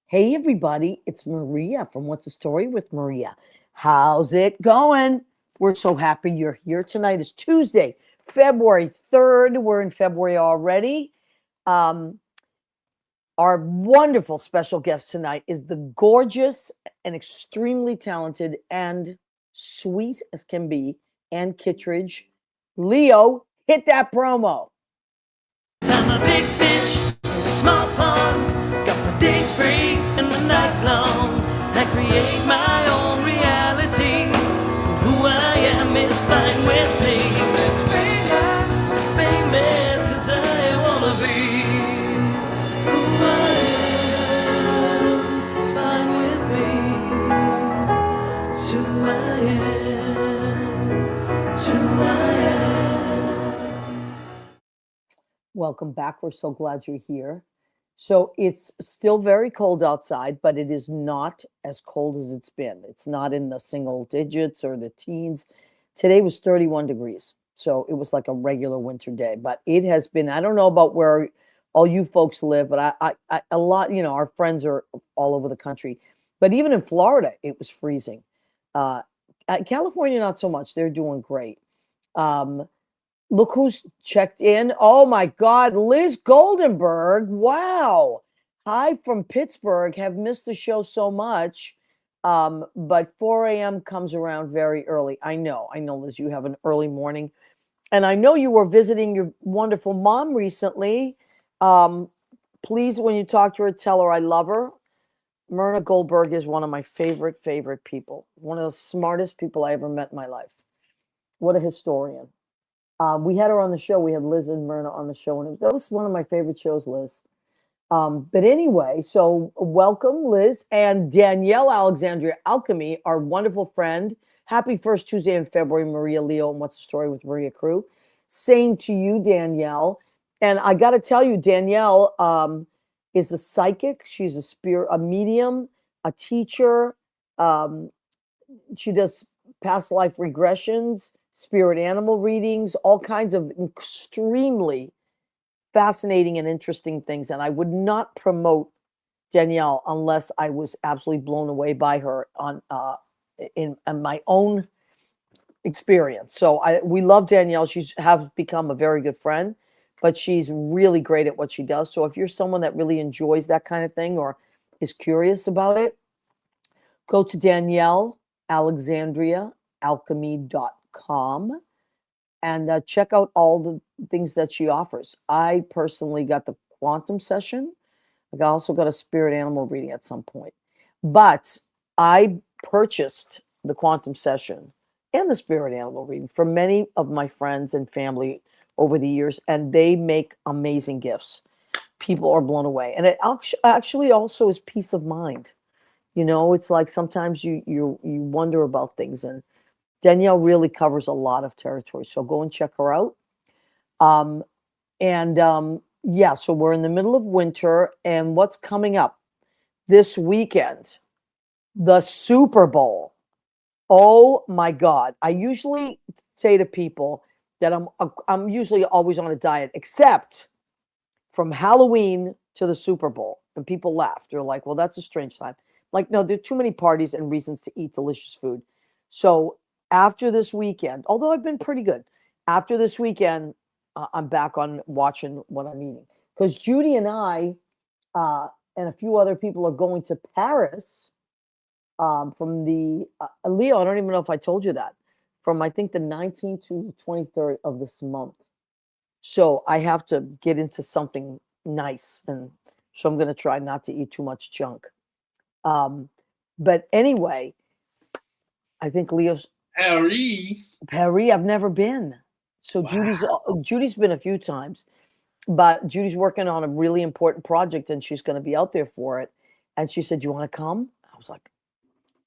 Hey, everybody, it's Maria from What's the Story with Maria. How's it going? We're so happy you're here tonight. It's Tuesday, February 3rd. We're in February already. Um, our wonderful special guest tonight is the gorgeous and extremely talented and sweet as can be, Ann Kittredge. Leo, hit that promo. I'm a big fish in a small pond. Got my days free and my nights long. I create my own reality. Who I am is fine with me. As famous as I wanna be. Who I am is fine with me. It's who I am. It's who I am. Welcome back. We're so glad you're here. So it's still very cold outside, but it is not as cold as it's been. It's not in the single digits or the teens. Today was 31 degrees. So it was like a regular winter day, but it has been, I don't know about where all you folks live, but a lot, our friends are all over the country, but even in Florida, it was freezing. Uh, California, not so much. They're doing great. Um, Look who's checked in. Oh my God, Liz Goldenberg. Wow. Hi from Pittsburgh. Have missed the show so much. But 4 a.m. comes around very early. I know, Liz, you have an early morning. And I know you were visiting your wonderful mom recently. Um, Please, when you talk to her, tell her I love her. Myrna Goldberg is one of my favorite people. One of the smartest people I ever met in my life. What a historian. We had her on the show. We had Liz and Myrna on the show, and that was one of my favorite shows, Liz. But anyway, so welcome, Liz and Danielle Alexandria Alchemy, our wonderful friend. Happy first Tuesday in February, Maria Leo, and What's the Story with Maria Crew. Same to you, Danielle. And I got to tell you, Danielle is a psychic. She's a medium, a teacher. Um, she does past life regressions, spirit animal readings, all kinds of extremely fascinating and interesting things. And I would not promote Danielle unless I was absolutely blown away by her in my own experience. So we love Danielle. She's have become a very good friend, but she's really great at what she does. So if you're someone that really enjoys that kind of thing or is curious about it, go to Danielle Alexandria alchemy.com and check out all the things that she offers. I personally got the quantum session. I also got a spirit animal reading at some point. But I purchased the quantum session and the spirit animal reading for many of my friends and family over the years, and they make amazing gifts. People are blown away. And it actually also is peace of mind. It's like sometimes you wonder about things, and Danielle really covers a lot of territory. So go and check her out. Yeah, so we're in the middle of winter, and what's coming up this weekend? The Super Bowl. Oh my God! I usually say to people that I'm usually always on a diet, except from Halloween to the Super Bowl, and people laugh. They're like, "Well, that's a strange time." Like, no, there are too many parties and reasons to eat delicious food. So after this weekend, although I've been pretty good, after this weekend, I'm back on watching what I'm eating. Because Judy and I and a few other people are going to Paris from the, Leo, I don't even know if I told you that, from I think the 19th to the 23rd of this month. So I have to get into something nice. And so I'm going to try not to eat too much junk. But anyway, I think Leo's Paris. I've never been. So wow. Judy's been a few times, but Judy's working on a really important project, and she's going to be out there for it. And she said, "Do you want to come?" I was like,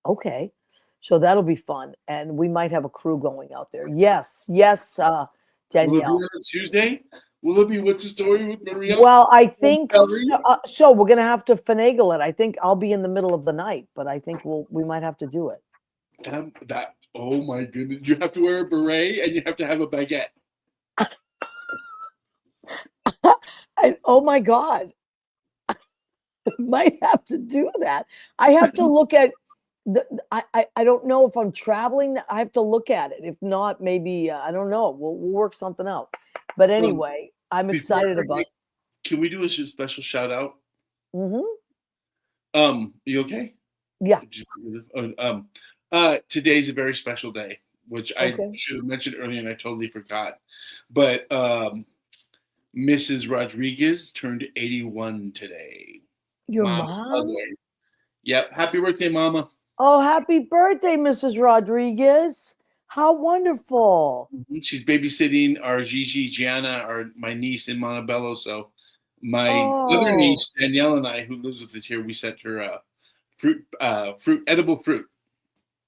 "Okay." So that'll be fun, and we might have a crew going out there. Yes, Danielle. Will it be on Tuesday? Will it be What's the Story with Maria? Well, I think so. We're going to have to finagle it. I think I'll be in the middle of the night, but I think we might have to do it. Oh my goodness! You have to wear a beret and you have to have a baguette. Oh my God! Might have to do that. I have to look at I don't know if I'm traveling. I have to look at it. If not, maybe I don't know. We'll work something out. But anyway, I'm Before I excited forget, about. can we do a special shout out? Hmm. You okay? Yeah. Today's a very special day, which I Okay. should have mentioned earlier and I totally forgot. But Mrs. Rodriguez turned 81 today. Your Mama, mom? mother. Yep. Happy birthday, Mama. Oh, happy birthday, Mrs. Rodriguez. How wonderful. She's babysitting our Gigi Gianna, my niece in Montebello. So my other Oh, niece Danielle and I, who lives with us here, we sent her edible fruit.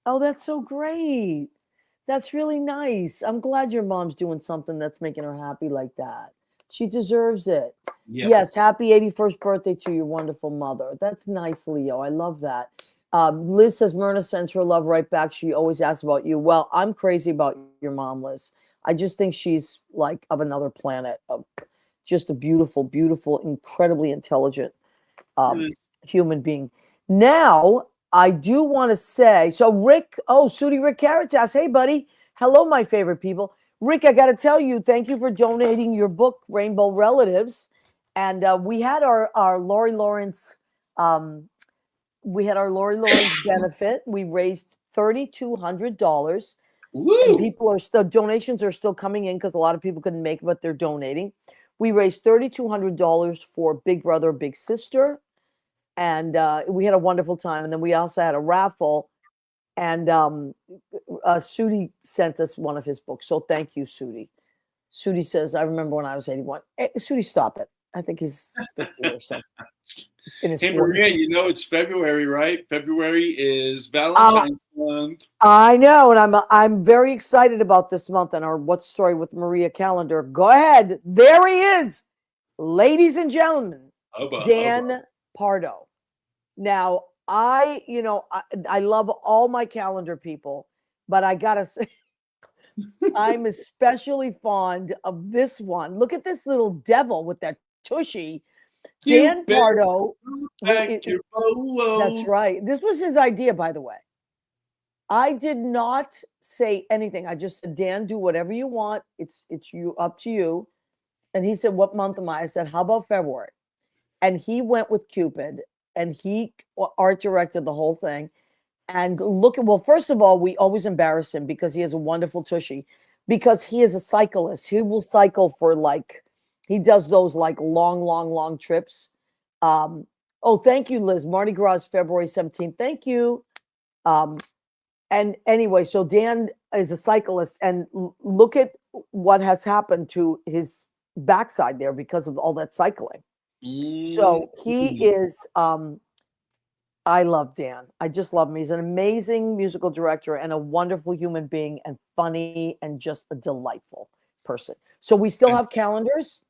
oh, that's so great. That's really nice. I'm glad your mom's doing something that's making her happy like that. She deserves it. Yep. Yes, happy 81st birthday to your wonderful mother. That's nice, Leo. I love that. Liz says Myrna sends her love right back. She always asks about you. Well, I'm crazy about your mom, Liz. I just think she's like of another planet, of just a beautiful, beautiful, incredibly intelligent human being. Now, I do want to say, so Rick, Sudi Rick Caritas, hey, buddy. Hello, my favorite people. Rick, I got to tell you, thank you for donating your book, Rainbow Relatives. And we had our Lori Lawrence, benefit. We raised $3,200. And Woo! people are still, donations are still coming in because a lot of people couldn't make it, but they're donating. We raised $3,200 for Big Brother, Big Sister. And we had a wonderful time. And then we also had a raffle. And Sudi sent us one of his books. So thank you, Sudi. Sudi says, I remember when I was 81. Hey, Sudi, stop it. I think he's 50 or something. In his Hey 40s. Maria, you know it's February, right? February is Valentine's month. I know, and I'm very excited about this month and our What's the Story with Maria calendar. Go ahead. There he is, ladies and gentlemen, Dan Pardo. Now, I love all my calendar people, but I gotta say, I'm especially fond of this one. Look at this little devil with that tushy. Dan Pardo. That's right. This was his idea, by the way. I did not say anything. I just said, Dan, do whatever you want. It's you up to you. And he said, what month am I? I said, how about February? And he went with Cupid and he art directed the whole thing. And well, first of all, we always embarrass him because he has a wonderful tushy, because he is a cyclist. He will cycle for he does those like long, long, long trips. Thank you, Liz. Mardi Gras, February 17th. Thank you. And anyway, so Dan is a cyclist, and look at what has happened to his backside there because of all that cycling. So he is, I love Dan. I just love him. He's an amazing musical director and a wonderful human being and funny and just a delightful person. So we still have calendars.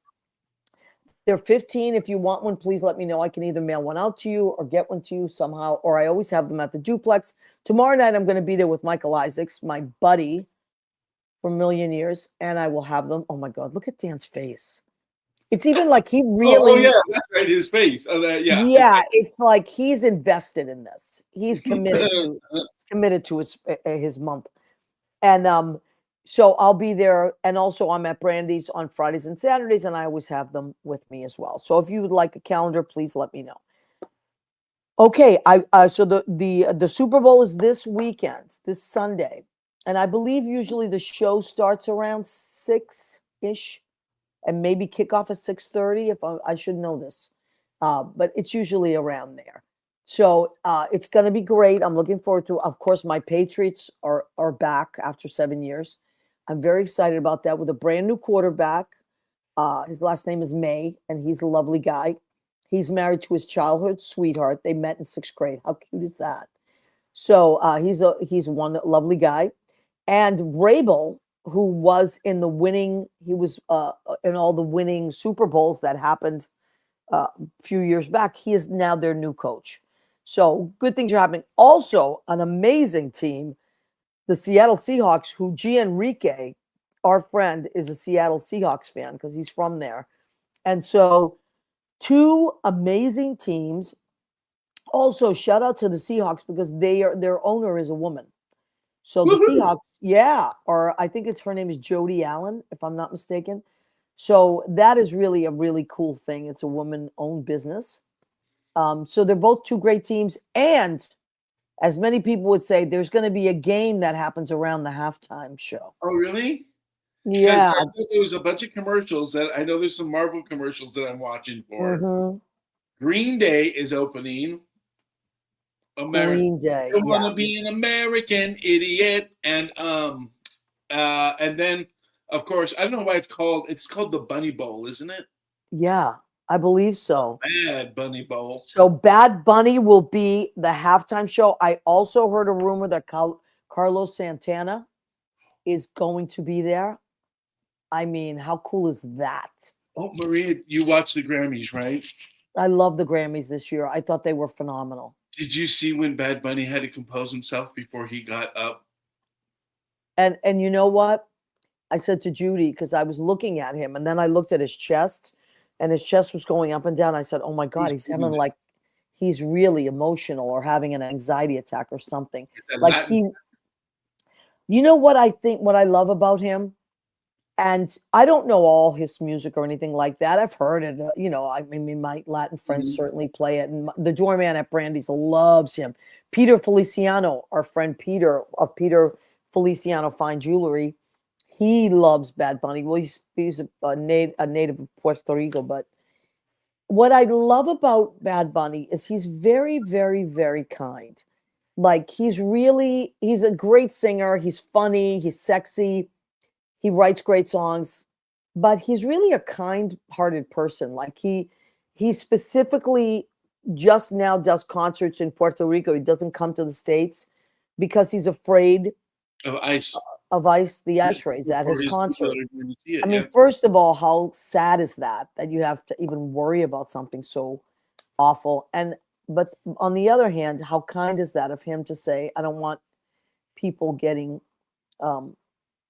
They're 15. If you want one, please let me know. I can either mail one out to you or get one to you somehow, or I always have them at the duplex. Tomorrow night, I'm going to be there with Michael Isaacs, my buddy for a million years, and I will have them. Oh my God, look at Dan's face. It's even like he really. Oh yeah, that's right. His face. Yeah. Yeah, it's like he's invested in this. He's committed to his month, and so I'll be there, and also I'm at Brandy's on Fridays and Saturdays, and I always have them with me as well. So if you would like a calendar, please let me know. Okay, so the Super Bowl is this weekend, this Sunday, and I believe usually the show starts around 6-ish, and maybe kickoff at 6:30. If I should know this, but it's usually around there. So it's going to be great. I'm looking forward to. Of course, my Patriots are back after 7 years. I'm very excited about that with a brand new quarterback. His last name is May, and he's a lovely guy. He's married to his childhood sweetheart. They met in 6th grade. How cute is that? So he's one lovely guy. And Rabel, who was in he was in all the winning Super Bowls that happened a few years back. He is now their new coach. So good things are happening. Also, an amazing team, the Seattle Seahawks, who Gianrique, our friend, is a Seattle Seahawks fan because he's from there. And so Two amazing teams. Also, shout out to the Seahawks because their owner is a woman. So the Woohoo! Seahawks, yeah, or I think it's her name is Jody Allen, if I'm not mistaken. So that is really a really cool thing. It's a woman-owned business. So they're both two great teams, and as many people would say, there's going to be a game that happens around the halftime show. Oh, really? Because Yeah. I thought there was a bunch of commercials that I know there's some Marvel commercials that I'm watching for. Mm-hmm. Green Day is opening. American. Green Day. I want Yeah. to be an American idiot, and then of course I don't know why it's called. It's called the Bunny Bowl, isn't it? Yeah, I believe so. Bad Bunny Bowl. So Bad Bunny will be the halftime show. I also heard a rumor that Carlos Santana is going to be there. I mean, how cool is that? Oh, Maria, you watched the Grammys, right? I love the Grammys this year. I thought they were phenomenal. Did you see when Bad Bunny had to compose himself before he got up? And you know what? I said to Judy, because I was looking at him, and then I looked at his chest, and his chest was going up and down. I said, "Oh my God, he's having like he's really emotional or having an anxiety attack or something." Like you know what I think? What I love about him, and I don't know all his music or anything like that. I've heard it. I mean, my Latin friends certainly play it, and the doorman at Brandy's loves him. Peter Feliciano, our friend Peter of Peter Feliciano Fine Jewelry, he loves Bad Bunny. Well, he's a native of Puerto Rico, but what I love about Bad Bunny is he's very, very, very kind. Like he's a great singer. He's funny. He's sexy. He writes great songs, but he's really a kind-hearted person. Like he specifically just now does concerts in Puerto Rico. He doesn't come to the States because he's afraid Of ice. of the ice raids at his concert. It, I mean, first of all, how sad is that you have to even worry about something so awful? But on the other hand, how kind is that of him to say, I don't want people getting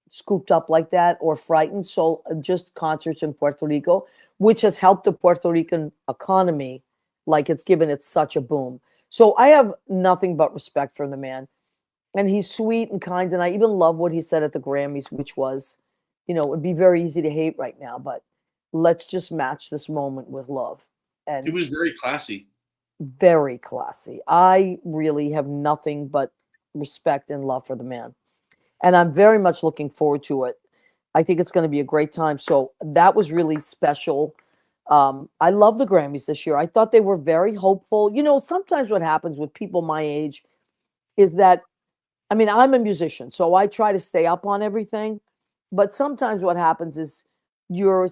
scooped up like that or frightened. So just concerts in Puerto Rico, which has helped the Puerto Rican economy, like it's given it such a boom. So I have nothing but respect for the man. And he's sweet and kind. And I even love what he said at the Grammys, which was, it would be very easy to hate right now, but let's just match this moment with love. And it was very classy. Very classy. I really have nothing but respect and love for the man. And I'm very much looking forward to it. I think it's going to be a great time. So that was really special. I love the Grammys this year. I thought they were very hopeful. Sometimes what happens with people my age is that, I mean, I'm a musician, so I try to stay up on everything. But sometimes what happens is you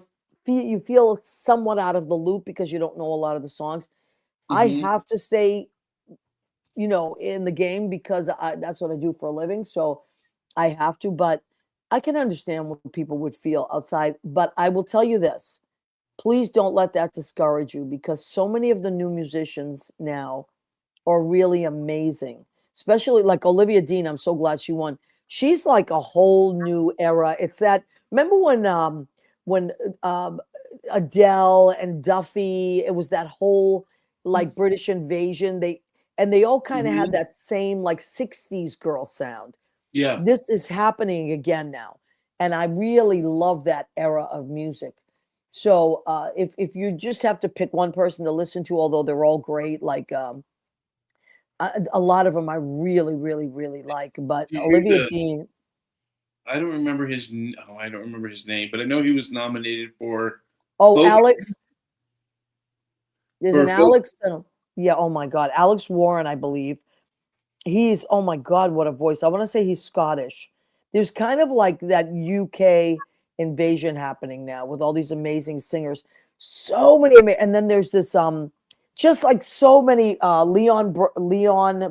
feel somewhat out of the loop because you don't know a lot of the songs. I have to stay, in the game because that's what I do for a living. So I have to, but I can understand what people would feel outside. But I will tell you this, please don't let that discourage you because so many of the new musicians now are really amazing, especially like Olivia Dean. I'm so glad she won. She's like a whole new era. It's that, remember when Adele and Duffy, it was that whole like British invasion. They all kind of had that same like 60s girl sound. Yeah. This is happening again now. And I really love that era of music. So if you just have to pick one person to listen to, although they're all great, like a lot of them I really, really, really like. But Olivia Dean. I don't remember his name, but I know he was nominated for. Alex. There's an Alex. Yeah. Oh my God. Alex Warren, I believe. He's, oh my God, what a voice. I want to say he's Scottish. There's kind of like that UK invasion happening now with all these amazing singers. So many. And then there's this, just like so many, Leon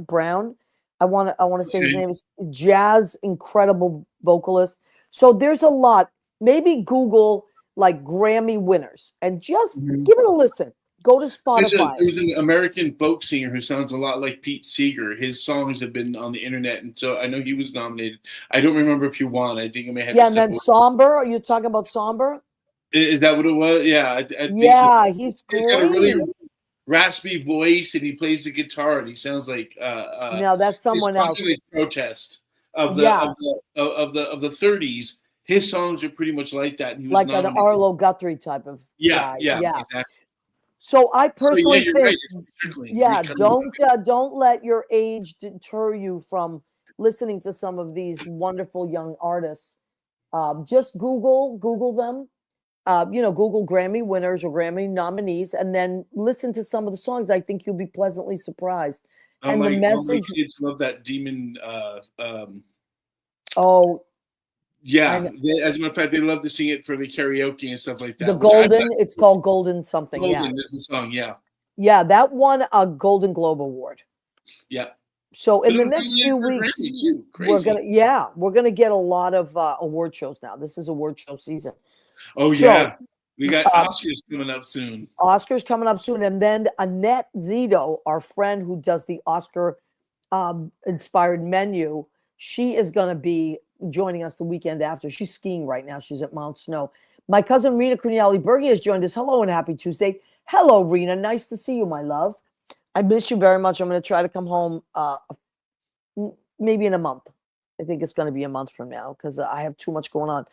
Brown. I want to say his name is jazz, incredible vocalist. So there's a lot. Maybe Google like Grammy winners and just give it a listen. Go to Spotify. There's an American folk singer who sounds a lot like Pete Seeger. His songs have been on the internet, and so I know he was nominated. I don't remember if he won. I think I may have. Yeah, and then Somber. Are you talking about Somber? Is that what it was? Yeah, I think so. Yeah, he's He's got a really great. raspy voice, and he plays the guitar, and he sounds like No, that's his someone songs else. are like protest Yeah, of the 30s. His songs are pretty much like that, and he was like an nominated. Arlo Guthrie type of Yeah, guy. yeah, Yeah. exactly. So I So yeah, personally you're right. think, It's trickling. yeah, don't let your age deter you from listening to some of these wonderful young artists. Just Google them. Google Grammy winners or Grammy nominees, and then listen to some of the songs. I think you'll be pleasantly surprised. And the All my message, kids love that demon. oh, I Yeah, know, as a matter of fact, they love to sing it for the karaoke and stuff like the that. Which I thought Golden, it's called Golden something. Yeah, Golden is the song. Yeah, yeah, that won a Golden Globe Award. yeah. So But in it the was next nominated few for a weeks, Grammy too. we're Crazy. gonna get a lot of award shows now. This is award show season. Oh So yeah, we got um, Oscars coming up soon. Oscars coming up soon, and then Annette Zito, our friend who does the Oscar inspired menu, she is going to be joining us the weekend after. She's skiing right now. She's at Mount Snow. My cousin Rena Cruniali Bergi has joined us. Hello and happy Tuesday. Hello, Rena. Nice to see you, my love. I miss you very much. I'm going to try to come home maybe in a month. I think it's going to be a month from now because I have too much going on.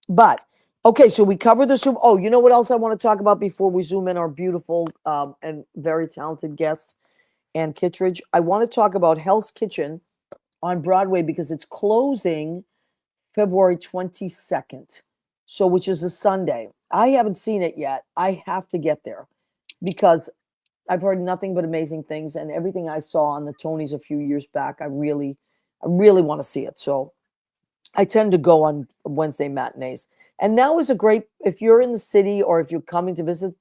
But okay, so we covered the Super. Oh, you know what else I want to talk about before we zoom in our beautiful and very talented guest, Ann Kittredge. I want to talk about Hell's Kitchen on Broadway because it's closing February 22nd, so which is a Sunday. I haven't seen it yet. I have to get there because I've heard nothing but amazing things, and everything I saw on the Tonys a few years back, I really want to see it. So I tend to go on Wednesday matinees. And now is a great, if you're in the city or if you're coming to visit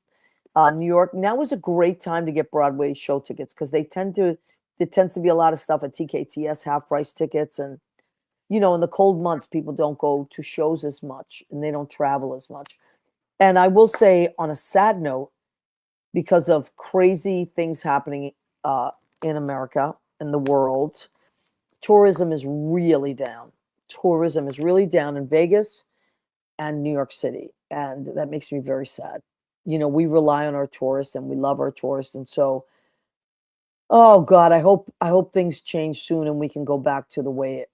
New York, now is a great time to get Broadway show tickets because there tends to be a lot of stuff at TKTS, half price tickets. And, in the cold months, people don't go to shows as much and they don't travel as much. And I will say, on a sad note, because of crazy things happening in America and the world, tourism is really down. Tourism is really down in Vegas and New York City. And that makes me very sad. We rely on our tourists and we love our tourists. And so, oh God, I hope things change soon and we can go back to the way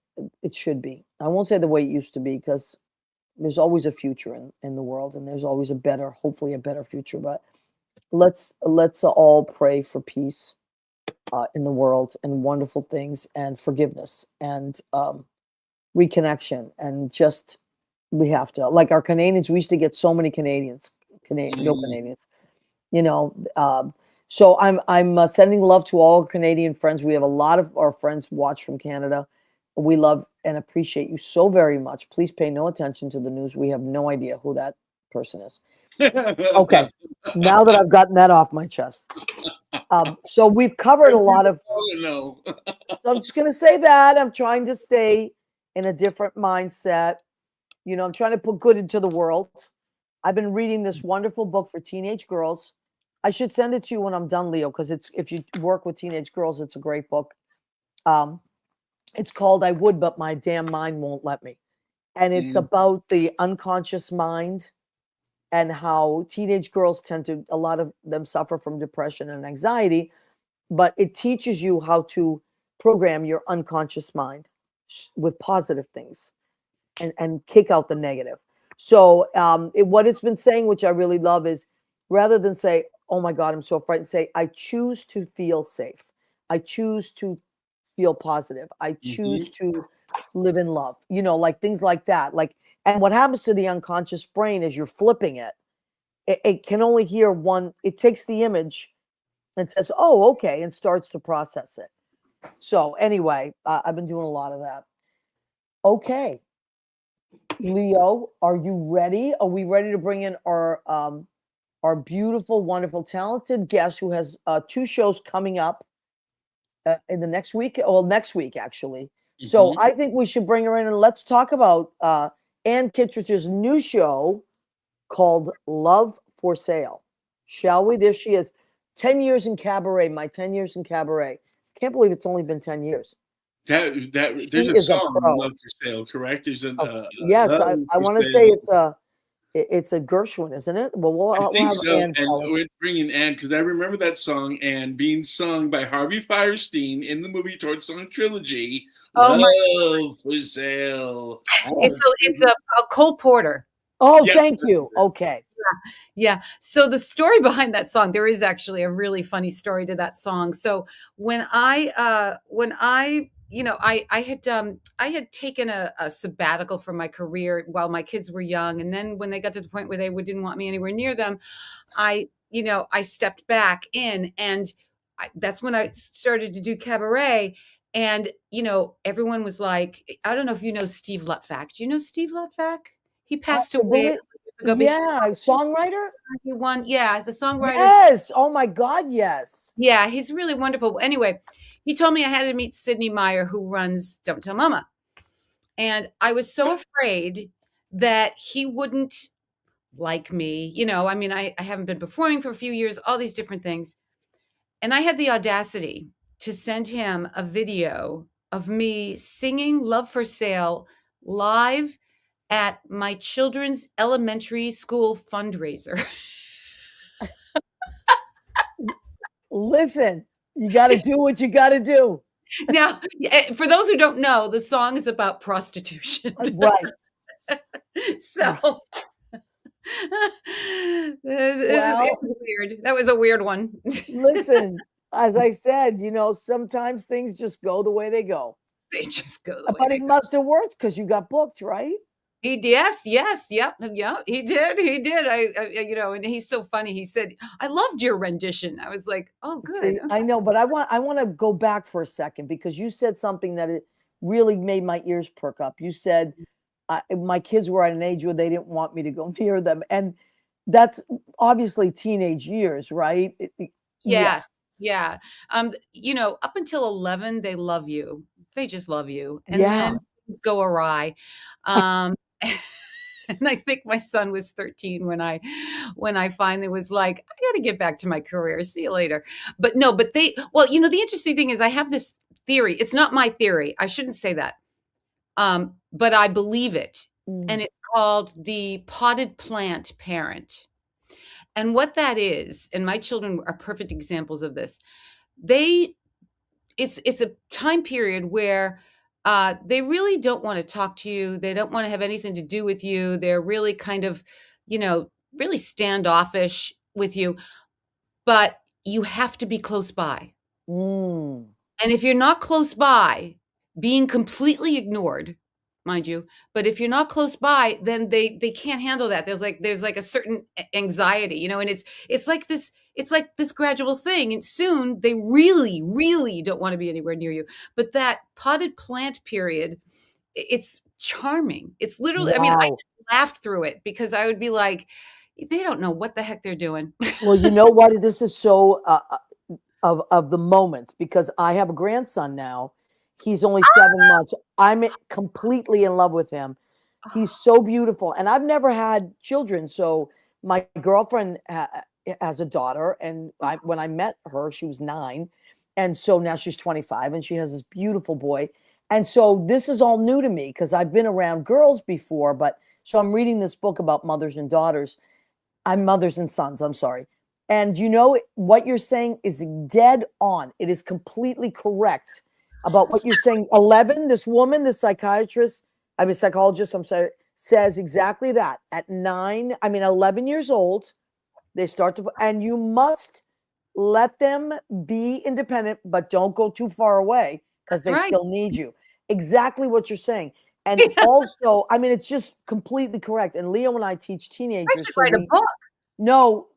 it should be. I won't say the way it used to be because there's always a future in the world and there's always hopefully a better future. But let's all pray for peace in the world and wonderful things and forgiveness and reconnection and just we have to, like our Canadians, we used to get so many Canadians, no Canadians, so I'm sending love to all Canadian friends. We have a lot of our friends watch from Canada. We love and appreciate you so very much. Please pay no attention to the news. We have no idea who that person is. Okay, now that I've gotten that off my chest. So we've covered a lot of. No. So I'm just going to say that I'm trying to stay in a different mindset. I'm trying to put good into the world. I've been reading this wonderful book for teenage girls. I should send it to you when I'm done, Leo, because if you work with teenage girls, it's a great book. It's called I Would, But My Damn Mind Won't Let Me. And it's about the unconscious mind and how teenage girls a lot of them suffer from depression and anxiety, but it teaches you how to program your unconscious mind with positive things and kick out the negative. So what it's been saying, which I really love, is rather than say, oh my God, I'm so frightened, say, I choose to feel safe. I choose to feel positive. I choose to live in love, like things like that. And what happens to the unconscious brain is you're flipping it. It can only hear one, it takes the image and says, oh, okay, and starts to process it. So anyway, I've been doing a lot of that. Okay. Leo, are you ready? Are we ready to bring in our beautiful, wonderful, talented guest who has 2 shows coming up in the next week? Well, next week, actually. So I think we should bring her in and let's talk about Ann Kittredge's new show called Love for Sale. Shall we? There she is. 10 years in cabaret, my 10 years in cabaret. Can't believe it's only been 10 years. There's She a is a song, pro. Love for Sale, correct? There's Yes, Love I for want to say Sale. it's a It's a Gershwin, isn't it? Well, I we'll think have so. Ann And tell us. we're bringing Anne because I remember that song and being sung by Harvey Firestein in the movie Torch Song Trilogy. Oh my! Love for Sale. It's a Cole Porter. Oh, Yeah. thank you. Okay. Yeah. So the story behind that song, there is actually a really funny story to that song. So when I I had taken a sabbatical from my career while my kids were young, and then when they got to the point where they didn't want me anywhere near them, I stepped back in, and that's when I started to do cabaret. And everyone was like, I don't know if you know Steve Lutfak. Do you know Steve Lutfak? He I passed away a believe, couple years ago, but yeah, songwriter. he won. Yeah, the songwriter. Yes. Oh my God. Yes. Yeah, he's really wonderful. Anyway, he told me I had to meet Sydney Meyer, who runs Don't Tell Mama. And I was so afraid that he wouldn't like me. I mean, I haven't been performing for a few years, all these different things. And I had the audacity to send him a video of me singing Love for Sale live at my children's elementary school fundraiser. Listen, you got to do what you got to do. Now, for those who don't know, the song is about prostitution. Right. So Well, it was weird. That was a weird one. listen, as I said, sometimes things just go the way they go. They just go the way But they it go. must have worked because you got booked, right? Yes, yep, he did. And he's so funny. He said, "I loved your rendition." I was like, "Oh, good." See, I know, but I want to go back for a second because you said something that it really made my ears perk up. You said my kids were at an age where they didn't want me to go near them, and that's obviously teenage years, right? Yeah. Yes, yeah. Up until 11, they love you. They just love you, and Yeah. then things go awry. Um, and I think my son was 13 when I finally was like, I got to get back to my career. See you later. But no, but the interesting thing is I have this theory. It's not my theory. I shouldn't say that. But I believe it. And it's called the potted plant parent. And what that is, and my children are perfect examples of this. It's a time period where they really don't want to talk to you. They don't want to have anything to do with you. They're really kind of, really standoffish with you, but you have to be close by. Mm. And if you're not close by, being completely ignored, mind you, but if you're not close by, then they can't handle that. There's like a certain anxiety, and it's like this gradual thing, and soon they really, really don't want to be anywhere near you. But that potted plant period, it's charming. It's literally, I mean, I Wow. just laughed through it because I would be like, they don't know what the heck they're doing. Well, you know what? This is so of the moment because I have a grandson now. He's only 7 months. I'm completely in love with him. He's so beautiful, and I've never had children. So my girlfriend has a daughter, and when I met her, she was 9, and so now she's 25, and she has this beautiful boy. And so this is all new to me because I've been around girls before, but so I'm reading this book about mothers and daughters. I'm mothers and sons. I'm sorry. And what you're saying is dead on. It is completely correct about what you're saying. 11, this woman, this psychiatrist, psychologist, I'm sorry, says exactly that. At 11 years old, they start to, and you must let them be independent, but don't go too far away because they That's right. still need you. Exactly what you're saying. And also, it's just completely correct. And Leo and I teach I teenagers. should write a book. No,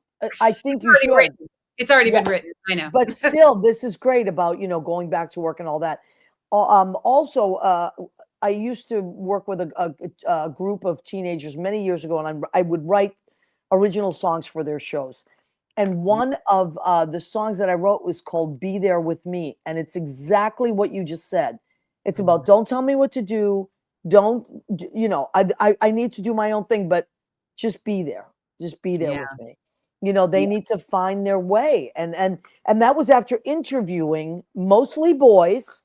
I think you should. Written. It's already Yeah. been written. I know. But still, this is great about, going back to work and all that. Also, I used to work with a group of teenagers many years ago, and I would write original songs for their shows. And one of the songs that I wrote was called Be There With Me. And it's exactly what you just said. It's about, don't tell me what to do. Don't, I need to do my own thing, but just be there. Just be there with me. They need to find their way. And that was after interviewing mostly boys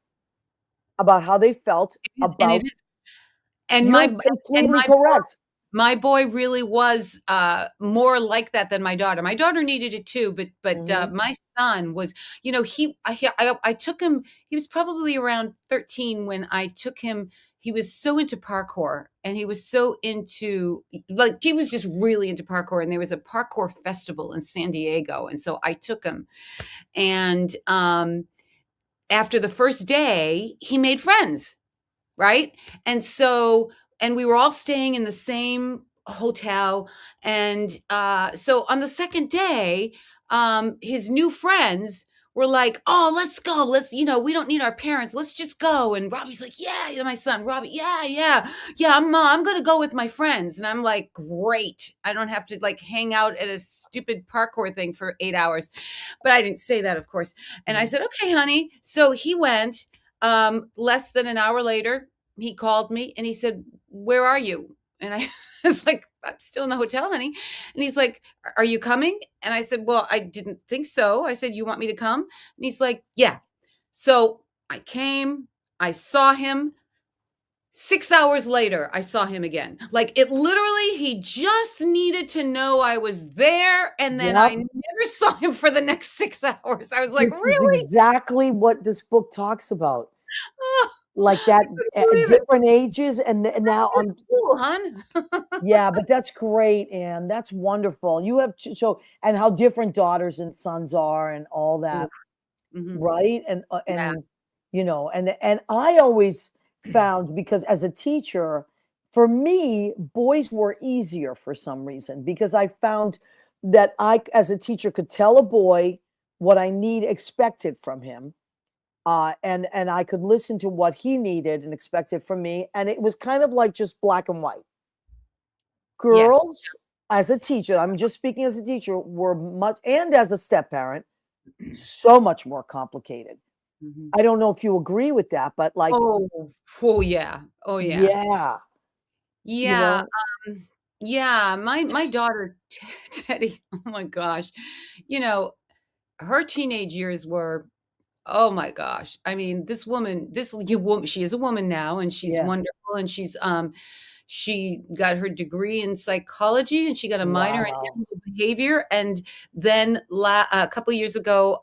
about how they felt about. And You're completely correct. my boy really was more like that than my daughter. My daughter needed it too, but Mhm. my son was, I took him. He was probably around 13 when I took him. He was so into parkour, and he was so into, like, he was just really into parkour. And there was a parkour festival in San Diego, and so I took him. And after the first day, he made friends, right? And so, and we were all staying in the same hotel. And so on the second day, his new friends were like, "Oh, let's go. Let's, we don't need our parents. Let's just go." And Robbie's like, "Yeah, my son, Robbie, yeah, yeah, yeah. I'm gonna go with my friends." And I'm like, "Great. I don't have to like hang out at a stupid parkour thing for 8 hours." But I didn't say that, of course. And I Mhm. said, "Okay, honey." So he went. Less than an hour later, he called me and he said, "Where are you?" And I was like, "I'm still in the hotel, honey." And he's like, "Are you coming?" And I said, "Well, I didn't think so." I said, "You want me to come?" And he's like, "Yeah." So I came, I saw him. 6 hours later, I saw him again. Like, it literally, he just needed to know I was there. And then I Yep. never saw him for the next 6 hours. I was like, This is "Really?" exactly what this book talks about. Oh, Like I that, couldn't believe it. different ages, and now You're I'm cool, hon. yeah, but that's great, Anne. That's wonderful. You have so and how different daughters and sons are, and all Ooh, that, mhm. right? Yeah. And and I always found, because as a teacher, for me, boys were easier for some reason, because I found that I, as a teacher, could tell a boy what I need expected from him, and I could listen to what he needed and expected from me, and it was kind of like just black and white. Yes. Girls, as a teacher, I'm just speaking as a teacher, were much, and as a step parent, so much more complicated. Mhm. I don't know if you agree with that, but like, Oh, oh, yeah. Oh, yeah. yeah, you Yeah, know, yeah, my daughter, Teddy, oh my gosh, you know, her teenage years were, oh my gosh. I mean, this woman, she is a woman now, and she's yeah. wonderful, and she got her degree in psychology, and she got a minor in Wow. animal behavior. And then a couple years ago,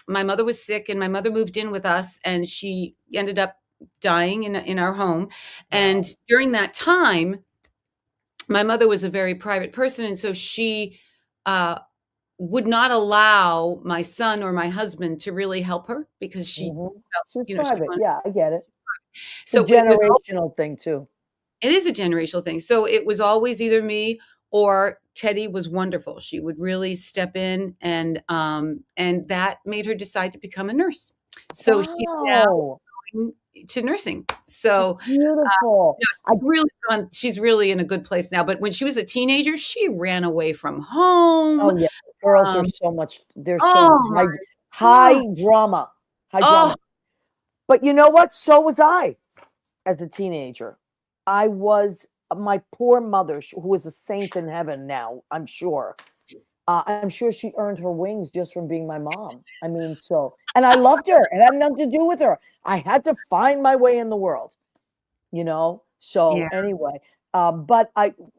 my mother was sick, and my mother moved in with us, and she ended up dying in our home. And Wow. during that time, my mother was a very private person, and so she uh, would not allow my son or my husband to really help her because she Mhm. felt, So it's she private. wanted. Yeah, I get it. It's a So it was, generational thing too. it is a generational thing. So it was always either me or Teddy was wonderful. She would really step in, and that made her decide to become a nurse. So she's now Wow. going to nursing. That's So beautiful. no, I she's really in a good place now. But when she was a teenager, she ran away from home. Oh, yeah. Girls are Um, so much, they're so oh my high god. drama, high Oh, drama. But you know what? So was I as a teenager. I was my poor mother, who is a saint in heaven now, I'm sure. I'm sure she earned her wings just from being my mom. I mean, so, and I loved her. It had nothing to do with her. I had to find my way in the world, you know? So yeah. anyway, but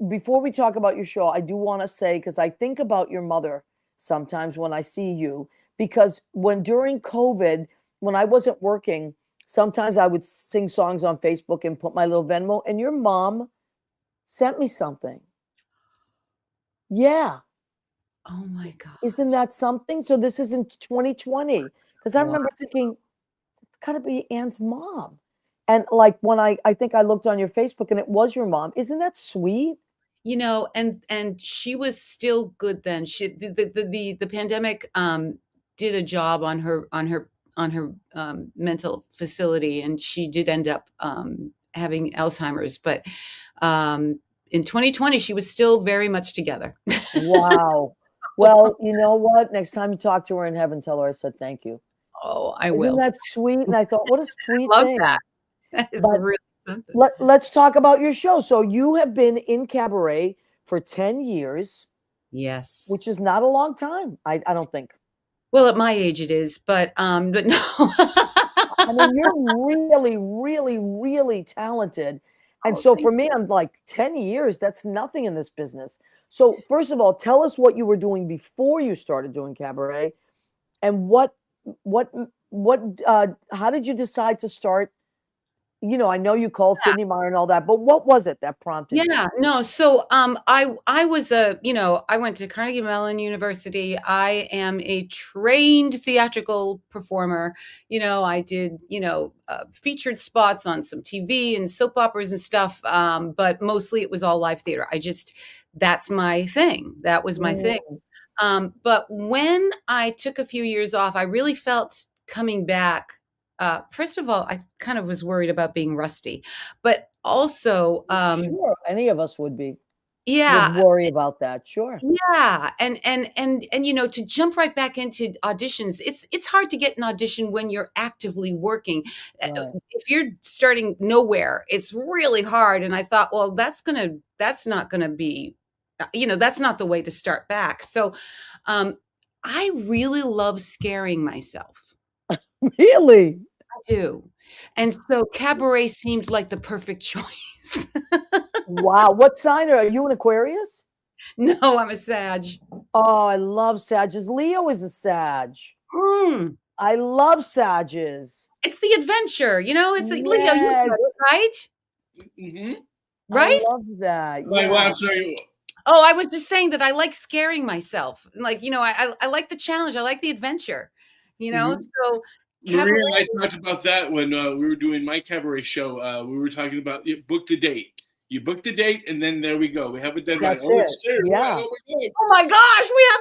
before we talk about your show, I do want to say, because I think about your mother sometimes when I see you, because when during COVID, when I wasn't working, sometimes I would sing songs on Facebook and put my little Venmo, and your mom sent me something. Yeah. Oh my god. Isn't that something? So this is in 2020, because I Wow. remember thinking, it's gotta be Anne's mom. And like when I think I looked on your Facebook and it was your mom. Isn't that sweet? And she was still good then. The pandemic did a job on her mental facility, and she did end up having Alzheimer's. But in 2020, she was still very much together. Wow. Well, you know what? Next time you talk to her in heaven, tell her I said thank you. Oh, I Isn't will. that sweet? And I thought, what a sweet I love that. thing. That is But really something. let's talk about your show. So you have been in cabaret for 10 years, Yes. which is not a long time, I don't think. Well, at my age it is, but no. I mean, you're really, really, really talented. And Oh, so thank for me, I'm like 10 years, that's nothing in this business. So first of all, tell us what you were doing before you started doing cabaret, and what how did you decide to start? I know you called Sydney Meyer and all that, but what was it that prompted you? Yeah, no, so, I was I went to Carnegie Mellon University. I am a trained theatrical performer. I did, featured spots on some TV and soap operas and stuff, but mostly it was all live theater. That's my thing. That was my thing. Mm, But when I took a few years off, I really felt coming back. First of all, I kind of was worried about being rusty, but also, sure, any of us would yeah, worry about that. Sure. yeah, and to jump right back into auditions, it's hard to get an audition when you're actively working. Right. If you're starting nowhere, it's really hard. And I thought, well, that's not gonna be, that's not the way to start back. So, I really love scaring myself. Really? I do, and so cabaret seemed like the perfect choice. Wow. What sign are you, an Aquarius? No, I'm a Sag. Oh, I love Sages. Leo is a Sag. Mm. I love Sages. It's the adventure, it's like, Leo, you got Yes, it, right? Hmm. I Right? love that. Like, well, Yeah. I'm sorry. Oh, I was just saying that I like scaring myself. Like, I like the challenge. I like the adventure, Mhm. so cabaret. Maria and I talked about that when we were doing my cabaret show. We were talking about book the date. You book the date, and then there we go. We have a deadline. That's Oh, it. it's scary. Yeah. Oh my god! Oh my gosh, we have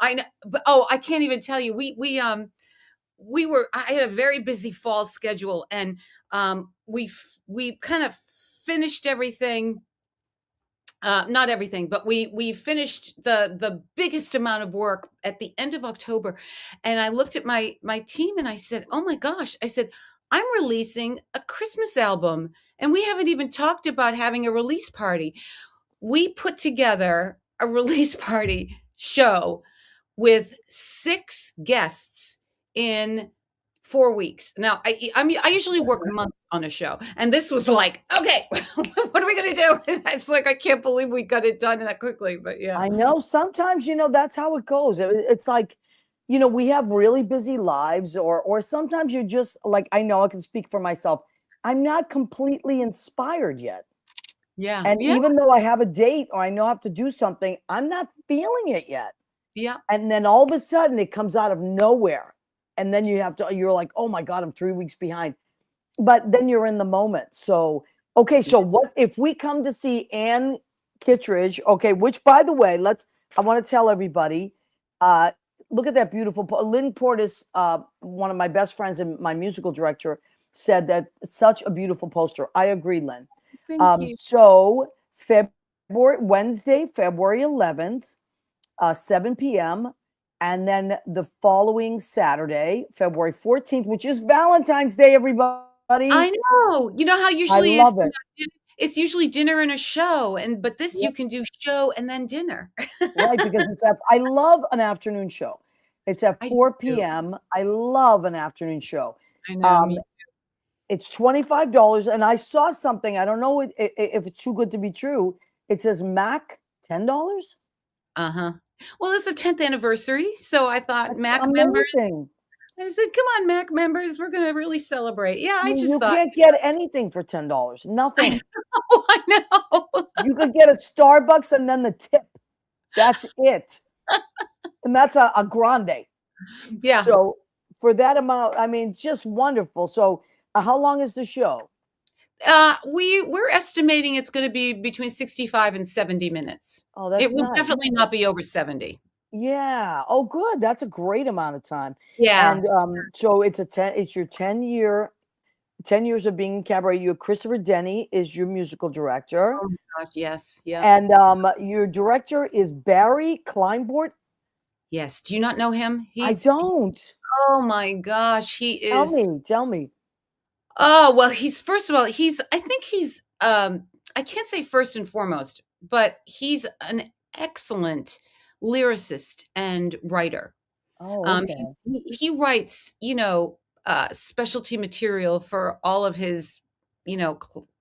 I know, but I can't even tell you. I had a very busy fall schedule, and we kind of finished everything. Not everything, but we finished the biggest amount of work at the end of October, and I looked at my team and I said, "Oh my gosh!" I said, "I'm releasing a Christmas album, and we haven't even talked about having a release party." We put together a release party show with 6 guests in 4 weeks. Now, I usually work months on a show, and this was like, "Okay, what are we gonna do?" It's like, I can't believe we got it done that quickly, but yeah. I know sometimes, that's how it goes. It's like, we have really busy lives, or sometimes you're just like, I know I can speak for myself. I'm not completely inspired yet. Yeah, And yeah, even though I have a date or I know I have to do something, I'm not feeling it yet. yeah. And then all of a sudden it comes out of nowhere. And then you're like, oh my God, I'm 3 weeks behind. But then you're in the moment. So, okay, so what if we come to see Ann Kittredge? Okay, which by the way, I want to tell everybody, uh, look at that beautiful Lynn Portis, one of my best friends and my musical director, said that it's such a beautiful poster. I agree, Lynn. Thank you. So Wednesday, February 11th, 7 p.m. And then the following Saturday, February 14th, which is Valentine's Day, everybody. I know. You know how I usually love it. it's usually dinner and a show, but this Yep. you can do show and then dinner. Right, because I love an afternoon show. It's at I 4 do. p.m. I love an afternoon show. I know, Um, me. it's $25. And I saw something, I don't know if it's too good to be true. It says Mac, $10. Uh-huh. Well, it's the 10th anniversary, so I thought That's Mac members. amazing. I said, "Come on, Mac members, we're gonna really celebrate." Yeah, I I mean, just you thought, can't get anything for $10. I Nothing. know, I know. You could get a Starbucks and then the tip. That's it. And that's a grande. Yeah. So for that amount, I mean, just wonderful. So how long is the show? We're estimating it's gonna be between 65 and 70 minutes. Oh, It that's will nice. definitely not be over 70. Yeah. Oh, good. That's a great amount of time. Yeah. And so it's your 10 years of being in cabaret. You Christopher Denny is your musical director. Oh my gosh, yes, yeah. And your director is Barry Kleinbort. Yes. Do you not know him? I don't. Oh my gosh, he Tell is. me. Tell me. Oh, well, first of all, I think I can't say first and foremost, but he's an excellent lyricist and writer. Oh, okay. He writes, specialty material for all of his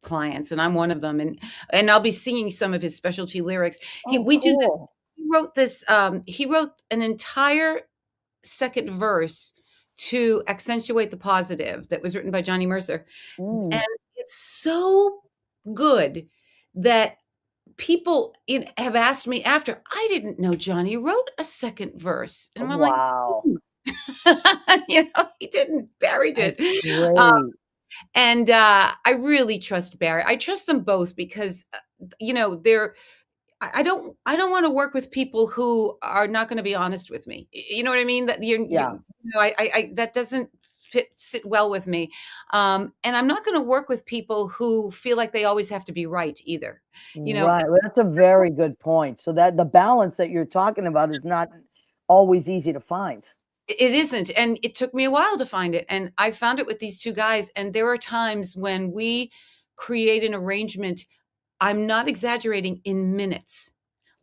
clients, and I'm one of them, and I'll be singing some of his specialty lyrics. Oh, We do this. cool. He wrote an entire second verse to accentuate the positive that was written by Johnny Mercer. And Mm. it's so good that people have asked me after, I didn't know Johnny wrote a second verse. And I'm like, Wow. he didn't. Barry That's did. great. And I really trust Barry. I trust them both because, they're I don't want to work with people who are not going to be honest with me. You know what I mean? That Yeah. that doesn't sit well with me. And I'm not going to work with people who feel like they always have to be right either. You know, Right. Well, that's a very good point. So that the balance that you're talking about is not always easy to find. it isn't, and it took me a while to find it. And I found it with these two guys. And there are times when we create an arrangement. I'm not exaggerating, in minutes.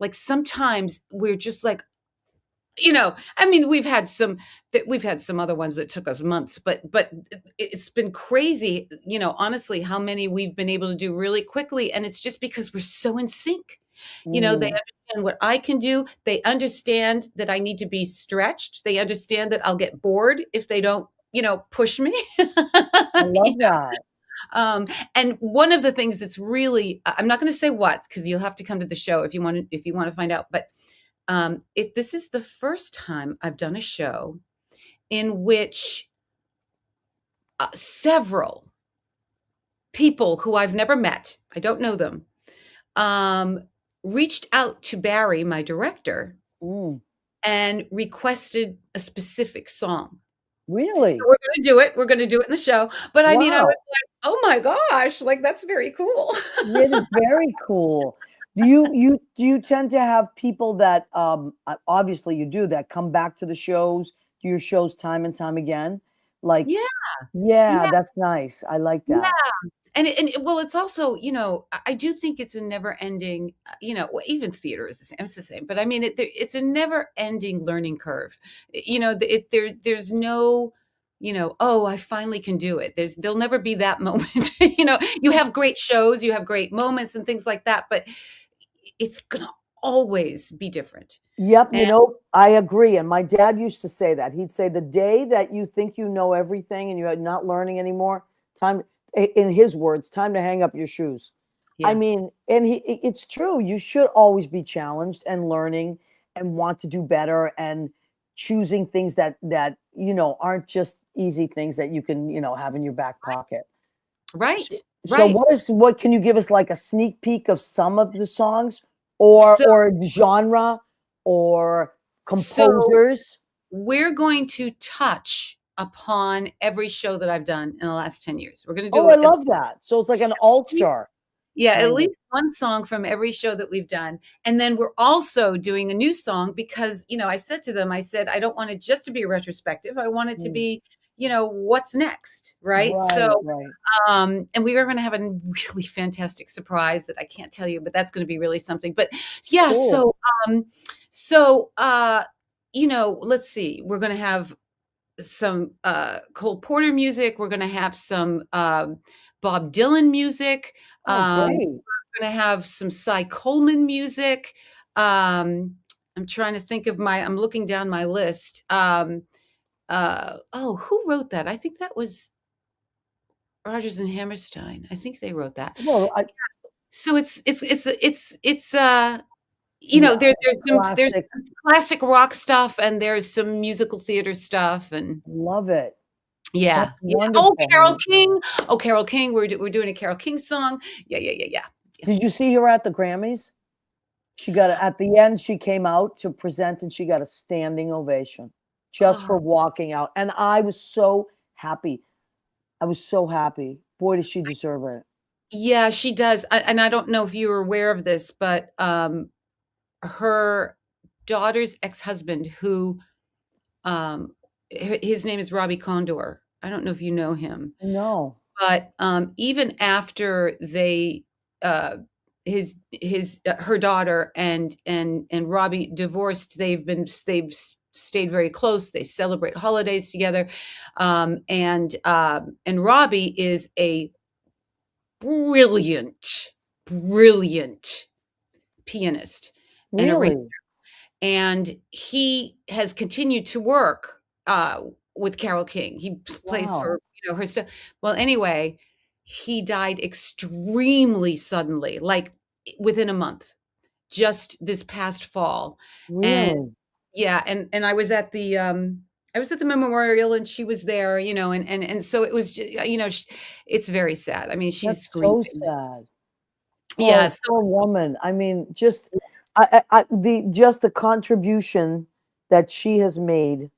Like sometimes we're just like, I mean, we've had some other ones that took us months, but it's been crazy, honestly, how many we've been able to do really quickly. And it's just because we're so in sync. They Mm. understand what I can do. They understand that I need to be stretched. They understand that I'll get bored if they don't, push me. I love that. Um, and one of the things that's really, I'm not going to say what, because you'll have to come to the show if you want to find out. But if this is the first time I've done a show in which several people who I've never met, I don't know them, reached out to Barry, my director, Mm. and requested a specific song. Really? So we're going to do it. We're going to do it in the show. But I mean, I was Wow. like, oh my gosh, like that's very cool. It is very cool. Do you tend to have people that obviously you do that come back to the shows, do your shows time and time again? Like, Yeah, yeah, yeah, that's nice. I like yeah. that. Well, it's also, I do think it's a never ending, well, even theater is the same. It's the same, but I mean, it's a never ending learning curve. There's no, oh, I finally can do it. There'll never be that moment. You have great shows, you have great moments and things like that, but it's gonna always be different. Yep, And I agree. And my dad used to say that. He'd say the day that you think you know everything and you're not learning anymore, time in his words, time to hang up your shoes. I yeah, mean, and it's true. You should always be challenged and learning and want to do better and choosing things that aren't just easy things that you can, have in your back pocket. right, So right. what can you give us like a sneak peek of some of the songs So, or genre or so composers? we're going to touch upon every show that I've done in the last 10 years. We're going to Oh, do I at love that. So it's like an all-star Yeah, at kind of. least one song from every show that we've done. And then we're also doing a new song because, I said to them, I said, I don't want it just to be a retrospective. I want it to Mm. be, what's next, right? Right, So, right. and we are going to have a really fantastic surprise that I can't tell you, but that's going to be really something. But yeah, Cool. um, so, let's see, we're going to have some Cole Porter music. We're going to have some Bob Dylan music. Oh, great. We're going to have some Cy Coleman music. I'm trying to think of I'm looking down my list. Who wrote that? I think that was Rodgers and Hammerstein. I think they wrote that. Well, So yeah, there's classic. some classic rock stuff and there's some musical theater stuff and Love it. yeah, That's yeah. Oh, wonderful, Carole honey. King. Oh, Carole King. We're doing a Carole King song. Yeah, yeah, yeah, yeah. Did you see her at the Grammys? At the end, she came out to present and she got a standing ovation just Oh, for walking out. And I was so happy. I was so happy. Boy, does she deserve it. yeah, she does. And I don't know if you were aware of this, but her daughter's ex-husband, who his name is Robbie Condor. I don't know if you know him, No. but even after they her daughter and Robbie divorced, they've stayed very close. They celebrate holidays together, and Robbie is a brilliant, brilliant pianist and arranger. Really? And he has continued to work with Carole King. He plays Wow. for her stuff. Well, anyway, he died extremely suddenly, like within a month, just this past fall. And Really? yeah, and I was at the memorial and she was there, and so it was just, it's very sad. I mean, she's That's so grieving. sad. Yeah, Oh, so poor woman. I mean, just the contribution that she has made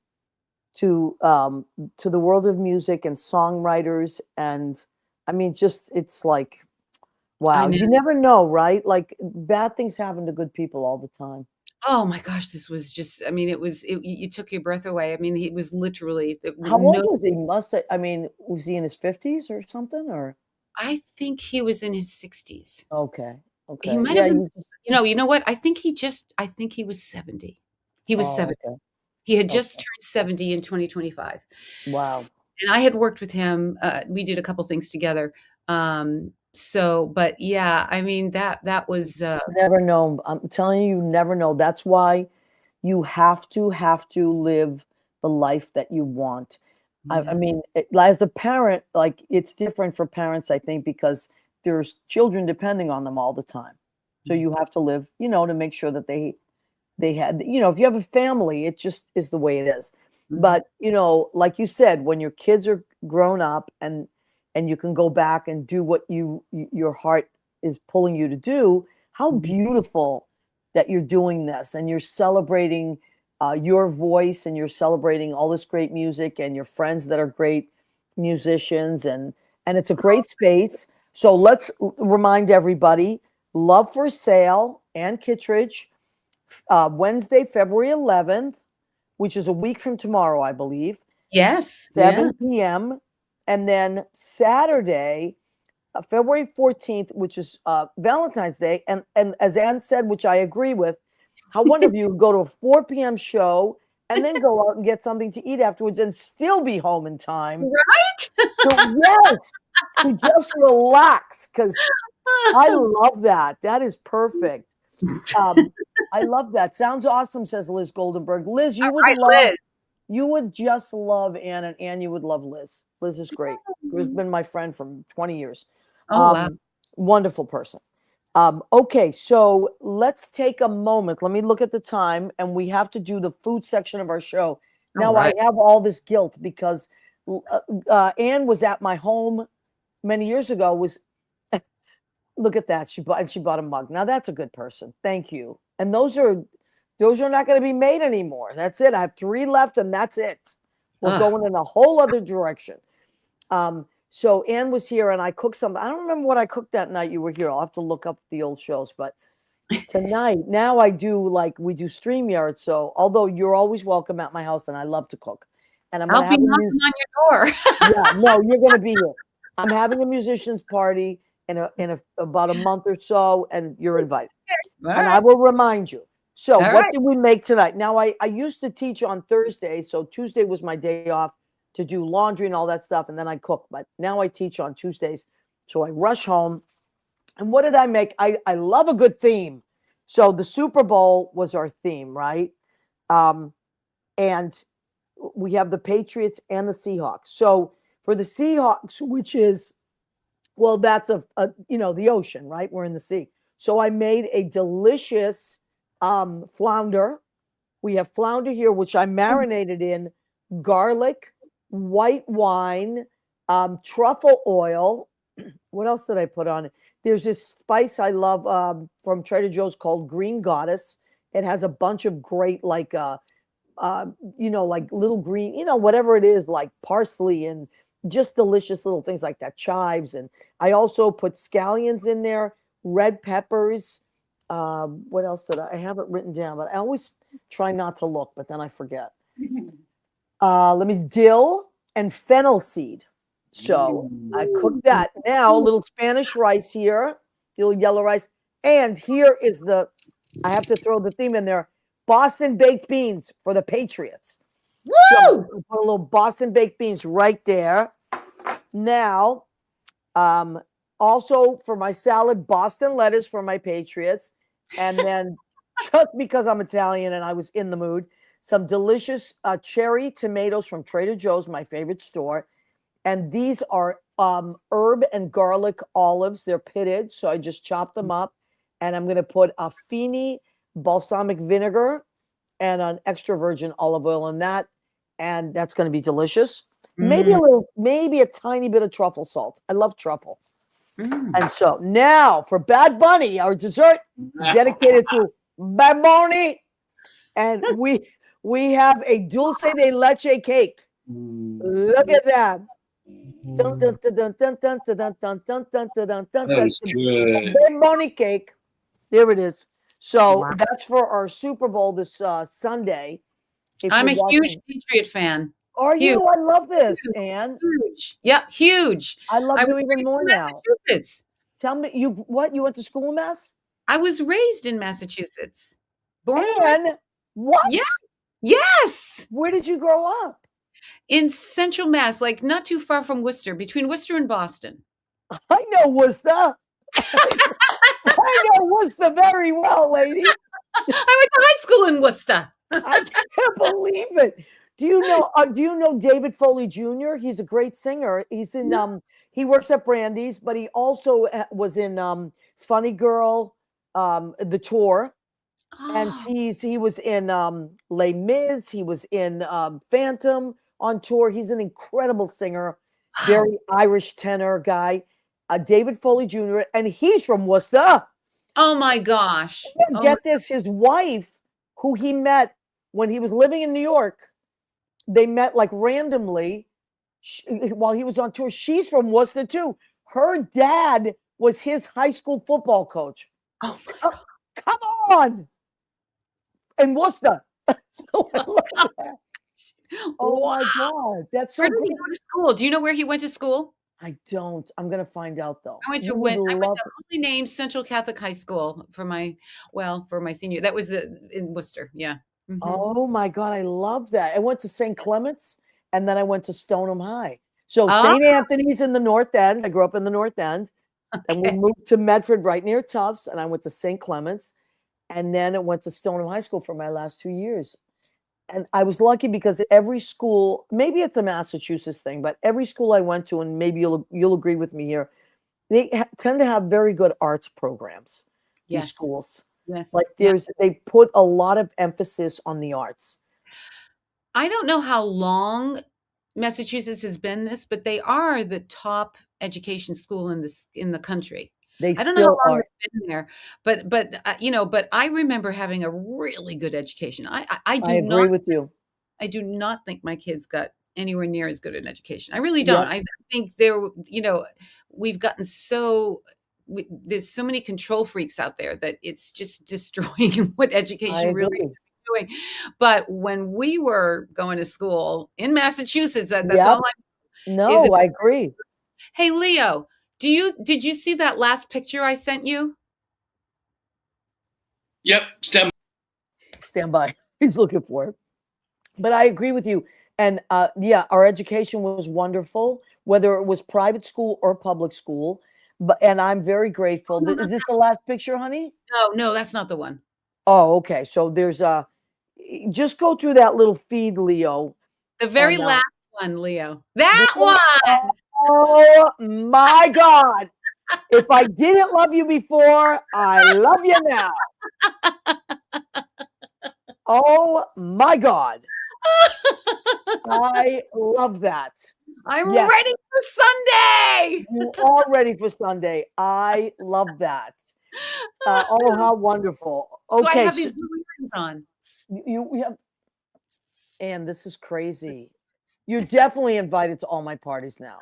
to the world of music and songwriters, and I mean, just it's like, I wow, know. you never know, right? Like bad things happen to good people all the time. Oh my gosh, this was just, I mean, you took your breath away. I mean, he was literally How old no, was he? I mean, was he in his 50s or something? Or I think he was in his 60s. okay, He okay, might have yeah, been, you just you know what? I think he was 70. He was oh, 70. okay, He had just okay, turned 70 in 2025. wow. And I had worked with him. We did a couple things together. So, but yeah, I mean, that was, Never know. I'm telling you, you never know. That's why you have to live the life that you want. I yeah. mean, as a parent, like it's different for parents, I think, because there's children depending on them all the time. So Mm, you have to live, to make sure that they had, if you have a family, it just is the way it is. mhm, But, like you said, when your kids are grown up and you can go back and do what your heart is pulling you to do, how mhm. beautiful that you're doing this and you're celebrating your voice and you're celebrating all this great music and your friends that are great musicians, and it's a great space. So let's remind everybody, Love for Sale and Kittredge, Wednesday, February 11th, which is a week from tomorrow, I believe, Yes. Yeah. 7 p.m. And then Saturday, February 14th, which is Valentine's Day. And as Anne said, which I agree with, how wonderful you go to a 4 p.m. show and then go out and get something to eat afterwards and still be home in time. Right? So, yes, to just relax, because I love that. That is perfect. Um, I love that. Sounds awesome, says Liz Goldenberg. Liz, Right, Liz. you would just love Anne, and Anne, you would love Liz. Liz is great. She's been my friend for 20 years. Oh, wow. Wonderful person. Okay, so let's take a moment. Let me look at the time, and we have to do the food section of our show. All Now, I right. have all this guilt because Anne was at my home many years ago. Look at that. She bought a mug. Now that's a good person. Thank you. And those are not going to be made anymore. That's it. I have 3 left and that's it. We're Ugh. going in a whole other direction. So Anne was here and I cooked something. I don't remember what I cooked that night you were here. I'll have to look up the old shows, but tonight, now we do StreamYard. So although you're always welcome at my house and I love to cook. And I'm going I'll to be have a knocking on your door. yeah, no, you're going to be here. I'm having a musician's party about a month or so, and you're invited. All And I right. will remind you. So, All what right. did we make tonight? Now, I used to teach on Thursday, so Tuesday was my day off to do laundry and all that stuff, and then I cook. But now I teach on Tuesdays, so I rush home. And what did I make? I love a good theme. So the Super Bowl was our theme, right? Um, and we have the Patriots and the Seahawks. So for the Seahawks, which is, well, that's the ocean, right? We're in the sea. So I made a delicious flounder. We have flounder here, which I marinated in garlic, white wine, truffle oil. What else did I put on it? There's this spice I love from Trader Joe's called Green Goddess. It has a bunch of great, like little green, whatever it is, like parsley and just delicious little things like that, chives. And I also put scallions in there, red peppers. What else did I have it written down? But I always try not to look, but then I forget. Dill and fennel seed. So I cooked that. Now a little Spanish rice here, little yellow rice. And here is I have to throw the theme in there, Boston baked beans for the Patriots. So Woo! I put a little Boston baked beans right there. Now, Also for my salad, Boston lettuce for my Patriots. And then just because I'm Italian and I was in the mood, some delicious cherry tomatoes from Trader Joe's, my favorite store. And these are herb and garlic olives. They're pitted, so I just chop them up. And I'm going to put a Fini balsamic vinegar and an extra virgin olive oil in that. And that's going to be delicious. Maybe maybe a tiny bit of truffle salt. I love truffle. And so now for Bad Bunny, our dessert dedicated to Bad Bunny. And we have a dulce de leche cake. Look at that. That was good. Bad Bunny cake. There it is. So that's for our Super Bowl this Sunday. I'm a huge Patriot fan. Are Huge. you? I love this, Anne. Huge. Yep, huge. I love I you was even raised more in now. Massachusetts. Tell me, you went to school in Mass? I was raised in Massachusetts. Born and raised. And what? Yeah. Yes. Where did you grow up? In Central Mass, like not too far from Worcester, between Worcester and Boston. I know Worcester. I know Worcester very well, lady. I went to high school in Worcester. I can't believe it. Do you know David Foley Jr.? He's a great singer. He's in he works at Brandy's, but he also was in Funny Girl, the tour. And he was in Les Mis, he was in Phantom on tour. He's an incredible singer, very Irish tenor guy. David Foley Jr. and he's from Worcester. Oh my gosh. Get this, his wife, who he met when he was living in New York, they met like randomly while he was on tour. She's from Worcester too. Her dad was his high school football coach. Oh my God. Come on. In Worcester. Oh my God. That's so Where did great. he go to school? Do you know where he went to school? I don't. I'm going to find out though. I went to Holy Name Central Catholic High School for my senior. That was in Worcester. Yeah. Mm-hmm. Oh my God. I love that. I went to St. Clement's and then I went to Stoneham High. So St. Anthony's in the North End. I grew up in the North End. Okay. And we moved to Medford right near Tufts. And I went to St. Clement's. And then I went to Stoneham High School for my last 2 years. And I was lucky because every school, maybe it's a Massachusetts thing, but every school I went to, and maybe you'll agree with me here, they tend to have very good arts programs. Yes. These schools. Yes. Like they put a lot of emphasis on the arts. I don't know how long Massachusetts has been this, but they are the top education school in the country. I don't know how long they've been there, but I remember having a really good education. I agree with you. I do not think my kids got anywhere near as good an education. I really don't. Yep. I think we've gotten there's so many control freaks out there that it's just destroying what education really is doing. But when we were going to school in Massachusetts, that's all I know. No, I agree. Hey, Leo. Did you see that last picture I sent you? Yep. Stand by. He's looking for it. But I agree with you. And our education was wonderful, whether it was private school or public school. And I'm very grateful. Is this the last picture, honey? No, that's not the one. Oh, okay. So there's just go through that little feed, Leo. The very last one, Leo. That one. Oh my God. If I didn't love you before, I love you now. Oh my God. I love that. I'm ready for Sunday. You are ready for Sunday. I love that. Oh, how wonderful. Okay. So I have these blue earrings on. We have, and this is crazy. You're definitely invited to all my parties now.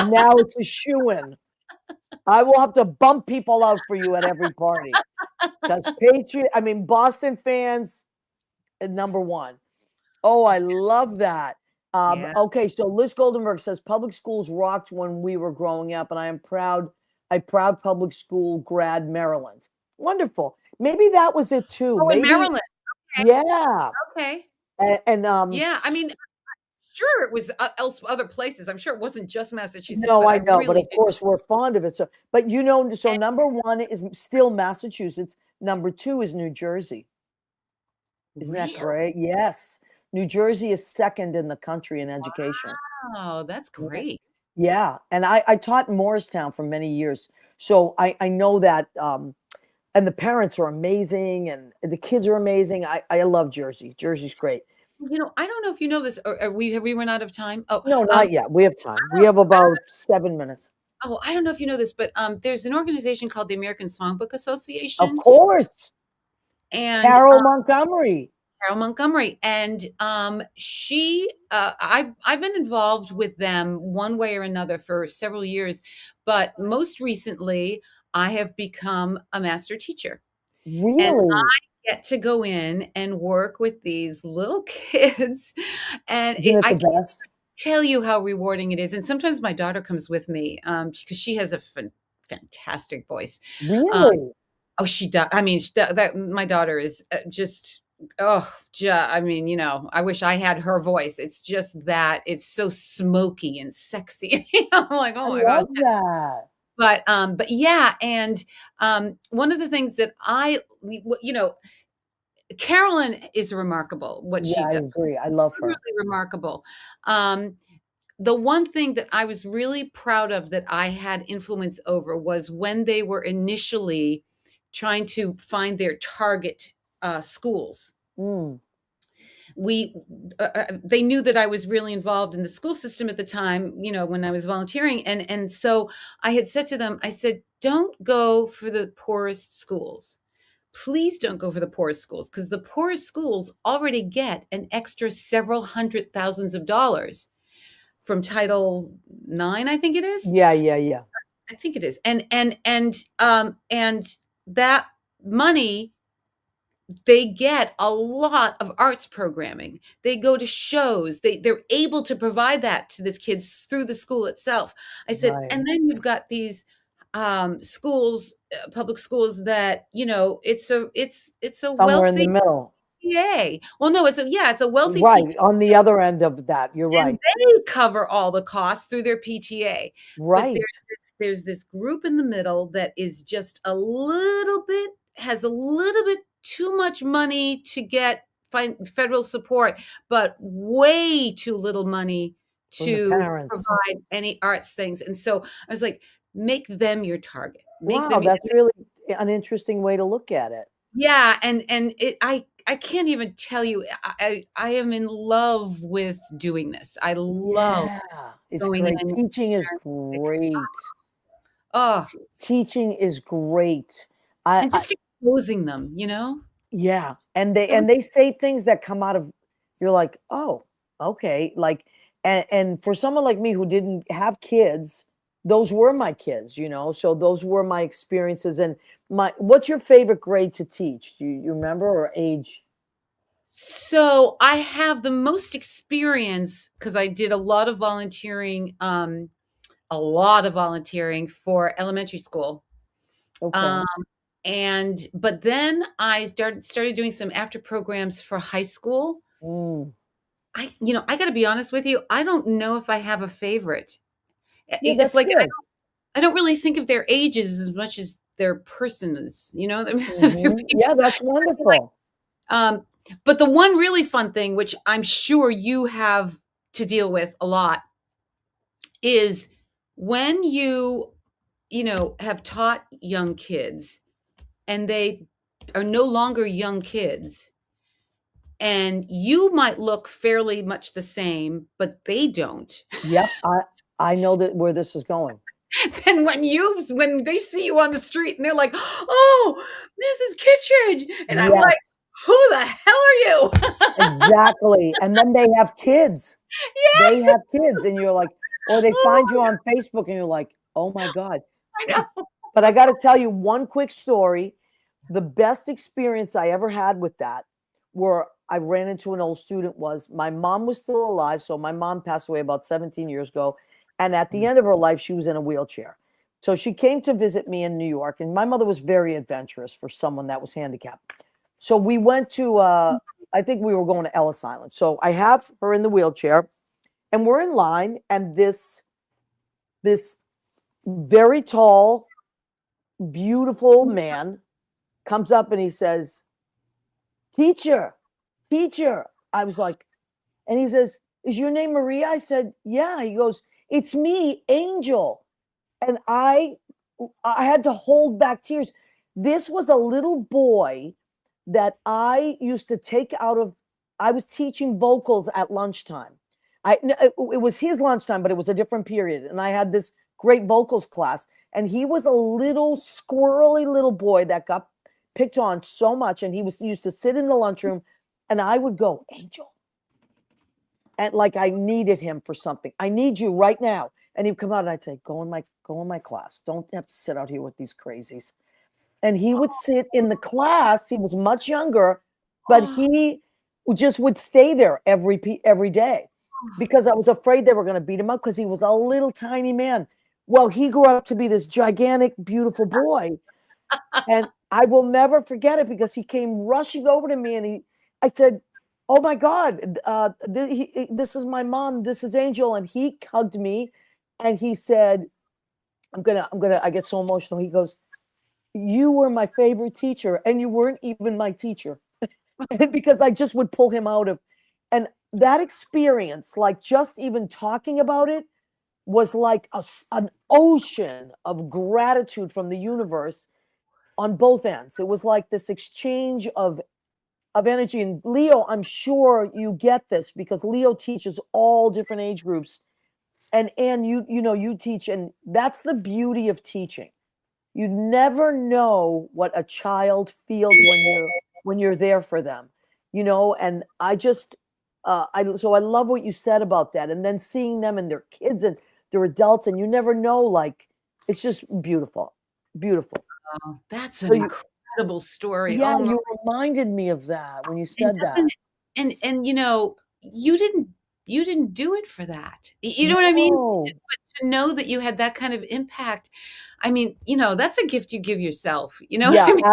Now it's a shoo-in. I will have to bump people out for you at every party. Because Boston fans, number one. Oh, I love that. Okay, so Liz Goldenberg says public schools rocked when we were growing up, and I am proud public school grad Maryland. Wonderful. Maybe that was it too. Oh, in Maryland. Okay. Yeah. Okay. And yeah, sure it was other places. I'm sure it wasn't just Massachusetts, No, but I I know, but really of did. course we're fond of it. So, but so And number one is still Massachusetts. Number two is New Jersey. Isn't that really? great? Yes. New Jersey is second in the country in education. Wow, that's Yeah. great. Yeah. And I taught in Morristown for many years. So I know that, and the parents are amazing and the kids are amazing. I love Jersey. Jersey's great. I don't know if you know this, or have we run out of time? No, not yet. We have time. We have I don't about 7 minutes. I don't know if you know this, but there's an organization called the American Songbook Of Association, course. and Carol Montgomery. Carol Montgomery, and I've been involved with them one way or another for several years, but most recently I have become a master teacher, and Really? get to go in and work with these little kids, and Isn't it I the can't best? tell you how rewarding it is. And sometimes my daughter comes with me because she has a fantastic voice. Um, Really? oh, she does. I mean, that my daughter is just. Oh, I mean, I wish I had her voice. It's just that it's so smoky and sexy. I'm like, oh I my gosh. love that. But yeah, and one of the things that Carolyn is remarkable. What Yeah, she I does, agree. I love her. really remarkable. Um, the one thing that I was really proud of that I had influence over was when they were initially trying to find their target schools. Mm, We They knew that I was really involved in the school system at the time, when I was volunteering, and so I had said to them, I said, don't go for the poorest schools. Please don't go for the poorest schools, because the poorest schools already get an extra several hundred thousands of dollars from Title IX, I think it is. yeah, yeah, yeah. I think it is. And that money, they get a lot of arts programming. They go to shows. They're able to provide that to the kids through the school itself. I said, Right. and then you've got these schools, public schools that, it's a Somewhere in the wealthy middle. PTA. Well, no, it's a wealthy Right. PTA, On the other end of that. You're and right. they cover all the costs through their PTA. But Right. there's this group in the middle that is just has a little bit too much money to get federal support, but way too little money From the to parents. provide any arts things. And so I was like, make them your target. Make Wow, them that's really an interesting way to look at it. Yeah, and I can't even tell you. I am in love with doing this. I love Yeah. It's going in great. and Teaching is like, great. oh, Teaching is great. and just exposing them. Yeah, and they So say things that come out of you're like, "Oh, okay." Like, and for someone like me who didn't have kids, those were my kids. So those were my experiences. And what's your favorite grade to teach? Do you remember, or age? so I have the most experience because I did a lot of volunteering for elementary school. Okay. Um, but then I started doing some after programs for high school. Mm. I got to be honest with you. I don't know if I have a favorite. Yeah, It's that's like good. I don't really think of their ages as much as their persons. Yeah, that's wonderful. Um, but the one really fun thing, which I'm sure you have to deal with a lot, is when have taught young kids and they are no longer young kids, and you might look fairly much the same, but they don't. Yep, I know that where this is going. Then when they see you on the street and they're like, "Oh, Mrs. Kittredge," and I'm Yes, like, "Who the hell are you?" exactly. And then they have kids. They Yes. have kids, and you're like, or they Oh, find you on Facebook, and you're like, "Oh my God." I know. But I got to tell you one quick story. The best experience I ever had with that, where I ran into an old student, was my mom was still alive. So my mom passed away about 17 years ago. And at the end of her life, she was in a wheelchair. So she came to visit me in New York. And my mother was very adventurous for someone that was handicapped. So we went to, I think we were going to Ellis Island. So I have her in the wheelchair. And we're in line, and this very tall, beautiful man comes up and he says, teacher, teacher. I was like, and he says, is your name Maria? I said, yeah. He goes, it's me, Angel. And I had to hold back tears. This was a little boy that I used to take out of, I was teaching vocals at lunchtime. It was his lunchtime, but it was a different period. And I had this great vocals class. And he was a little squirrely little boy that got picked on so much. And he used to sit in the lunchroom, and I would go, Angel. And like I needed him for something. I need you right now. And he'd come out and I'd say, go in my class. Don't have to sit out here with these crazies. And he would sit in the class. He was much younger, but he just would stay there every day because I was afraid they were going to beat him up because he was a little tiny man. Well, he grew up to be this gigantic, beautiful boy. And I will never forget it because he came rushing over to me and I said, oh my God, this is my mom. This is Angel. And he hugged me and he said, I get so emotional. He goes, you were my favorite teacher and you weren't even my teacher. Because I just would pull him out of, and that experience, like just even talking about it was like an ocean of gratitude from the universe on both ends. It was like this exchange of energy. And Leo, I'm sure you get this because Leo teaches all different age groups. And you teach, and that's the beauty of teaching. You never know what a child feels when you're there for them, and I just so I love what you said about that. And then seeing them and their kids and their adults, and you never know, like, it's just beautiful. Oh, that's an incredible story. Yeah, Oh, you reminded me of that when you said that. And you didn't do it for that. You know what I mean? But to know that you had that kind of impact, I mean, that's a gift you give yourself. You know Yeah, what I mean?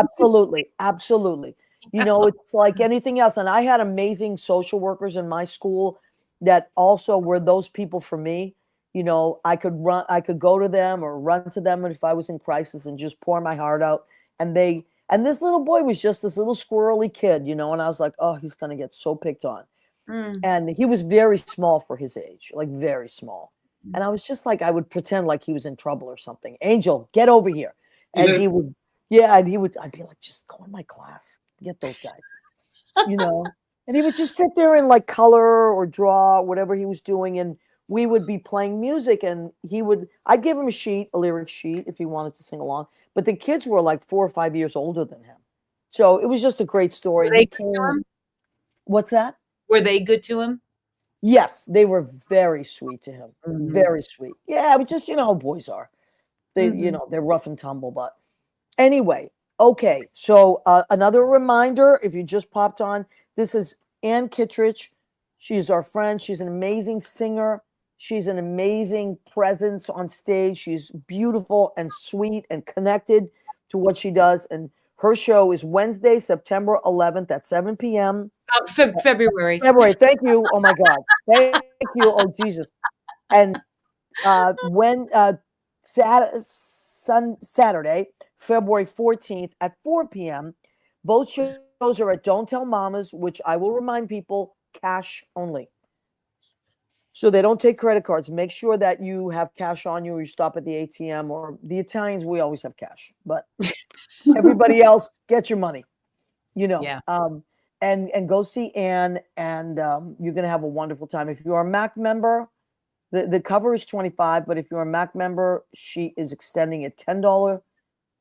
absolutely. It's like anything else. And I had amazing social workers in my school that also were those people for me. I could go to them or run to them if I was in crisis and just pour my heart out. And this little boy was just this little squirrely kid, and I was like, oh, he's going to get so picked on. And he was very small for his age, like very small. And I was just like, I would pretend like he was in trouble or something. Angel, get over here. And he would, I'd be like, just go in my class, get those guys, and he would just sit there and like color or draw, whatever he was doing. And we would be playing music and I'd give him a lyric sheet if he wanted to sing along. But the kids were like 4 or 5 years older than him. So it was just a great story. Were they good to him? What's that? Were they good to him? Yes, they were very sweet to him. Very sweet. Yeah, it was just, how boys are. They, they're rough and tumble. But anyway, okay. So another reminder, if you just popped on, this is Ann Kittredge. She's our friend. She's an amazing singer. She's an amazing presence on stage. She's beautiful and sweet and connected to what she does. And her show is Wednesday, September 11th at 7 p.m. February. Thank you. Oh my God. Thank you. Oh Jesus. And Saturday, February 14th at 4 p.m. Both shows are at Don't Tell Mamas, which I will remind people, cash only. So they don't take credit cards. Make sure that you have cash on you or you stop at the ATM, or the Italians, we always have cash. But everybody else, get your money. Yeah. And go see Anne, and you're going to have a wonderful time. If you're a MAC member, the cover is $25, but if you're a MAC member, she is extending a $10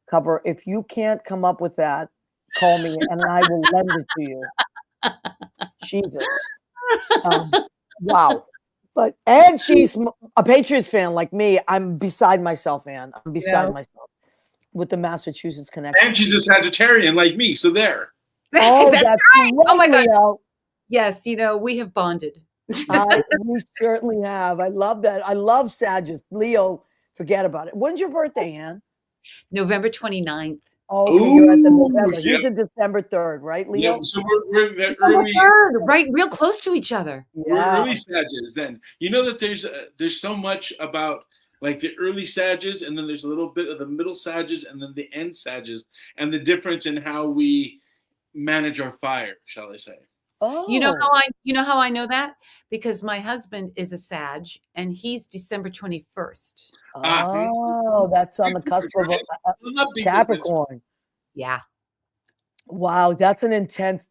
cover. If you can't come up with that, call me and I will lend it to you. Jesus. Wow. And she's a Patriots fan like me. I'm beside myself, Anne. I'm beside myself with the Massachusetts connection. And she's a Sagittarian like me, so there. Oh, that's right. Oh my God. Leo. Yes, we have bonded. We certainly have. I love that. I love Sagittarius. Leo, forget about it. When's your birthday, Anne? November 29th. Okay, you're at the Ooh, November. He's yep, the December 3rd, right, yep. Leo? So we're in the December early 3rd, right? Real close to each other. we're Yeah. early Sages. Then you know that there's so much about like the early Sages, and then there's a little bit of the middle Sages, and then the end Sages, and the difference in how we manage our fire, shall I say? Oh. You know how I know that? Because my husband is a Sag and he's December 21st. Ah, Oh, that's on big the cusp difference, of right? Well, not big difference. Capricorn. Yeah. Wow, that's intense.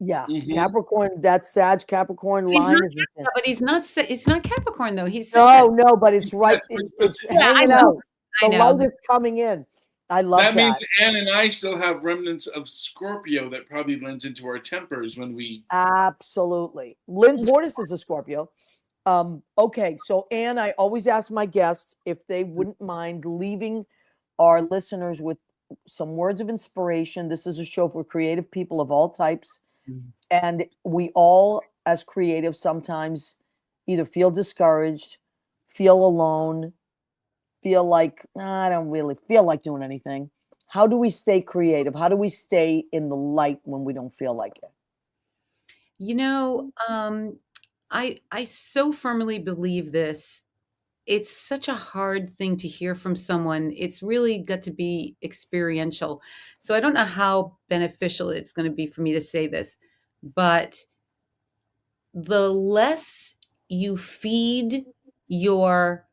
Yeah, Hmm. Capricorn, that Sag Capricorn He's not line is intense. but it's not Capricorn though. He's No, Sagittarius. no, but it's right. Yes, It's Yeah, I hanging know. out. I The know. light is coming in. I love that means that. Anne and I still have remnants of Scorpio that probably blends into our tempers when we. Absolutely. Lynn Portis is a Scorpio. Okay, so Anne, I always ask my guests if they wouldn't mind leaving our listeners with some words of inspiration. This is a show for creative people of all types. And we all, as creatives, sometimes either feel discouraged, feel alone, feel like I don't really feel like doing anything. How do we stay creative? How do we stay in the light when we don't feel like it? You know, I so firmly believe this. It's such a hard thing to hear from someone. It's really got to be experiential. So I don't know how beneficial it's going to be for me to say this, but the less you feed your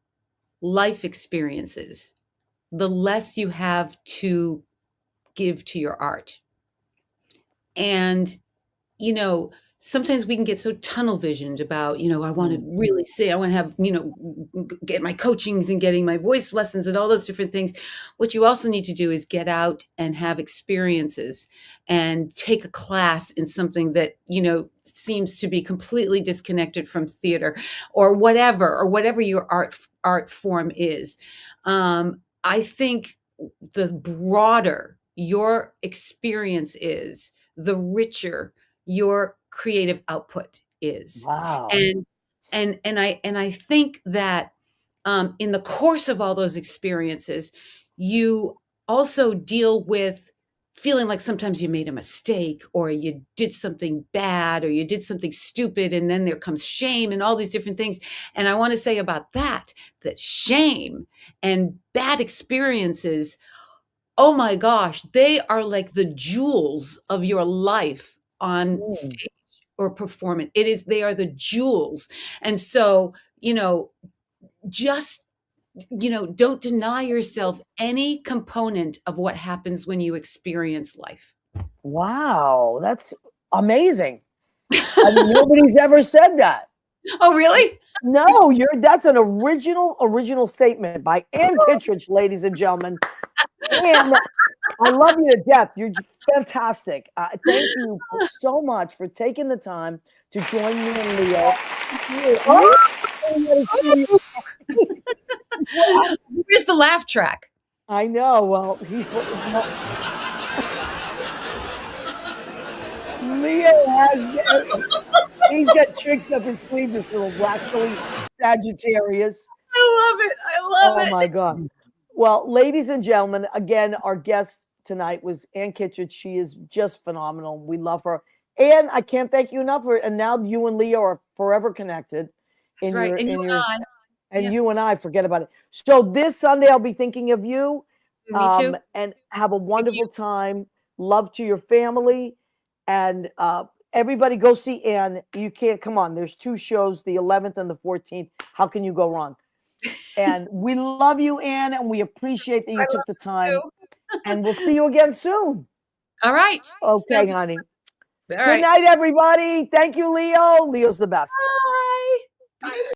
life experiences, the less you have to give to your art. And, you know, sometimes we can get so tunnel visioned about, I want to really say, I want to have, get my coachings and getting my voice lessons and all those different things. What you also need to do is get out and have experiences and take a class in something that, seems to be completely disconnected from theater or whatever your art form is. I think the broader your experience is, the richer your creative output is. Wow. And I think that in the course of all those experiences, you also deal with feeling like sometimes you made a mistake or you did something bad or you did something stupid, and then there comes shame and all these different things. And I want to say about that shame and bad experiences, oh my gosh, they are like the jewels of your life on stage or performance. They are the jewels. And so, just, don't deny yourself any component of what happens when you experience life. Wow, that's amazing. I mean, nobody's ever said that. Oh, really? No, that's an original statement by Anne Kittredge, ladies and gentlemen. Anne, I love you to death. You're fantastic. Thank you so much for taking the time to join me and Leo. Here's the laugh track. I know. Well, Leo he's got tricks up his sleeve, this little rascally Sagittarius. I love it. I love it. Oh my God. Well, ladies and gentlemen, again, our guest tonight was Anne Kittredge. She is just phenomenal. We love her. And I can't thank you enough for it. And now you and Leo are forever connected. That's right. And you and I. And you and I, forget about it. So this Sunday, I'll be thinking of you. Me too. And have a wonderful time. Love to your family. And everybody go see Anne. You can't, come on. There's 2 shows, the 11th and the 14th. How can you go wrong? And we love you, Anne, and we appreciate that you took the time. And we'll see you again soon. All right. Okay, honey. All Good night, everybody. Thank you, Leo. Leo's the best. Bye. Bye.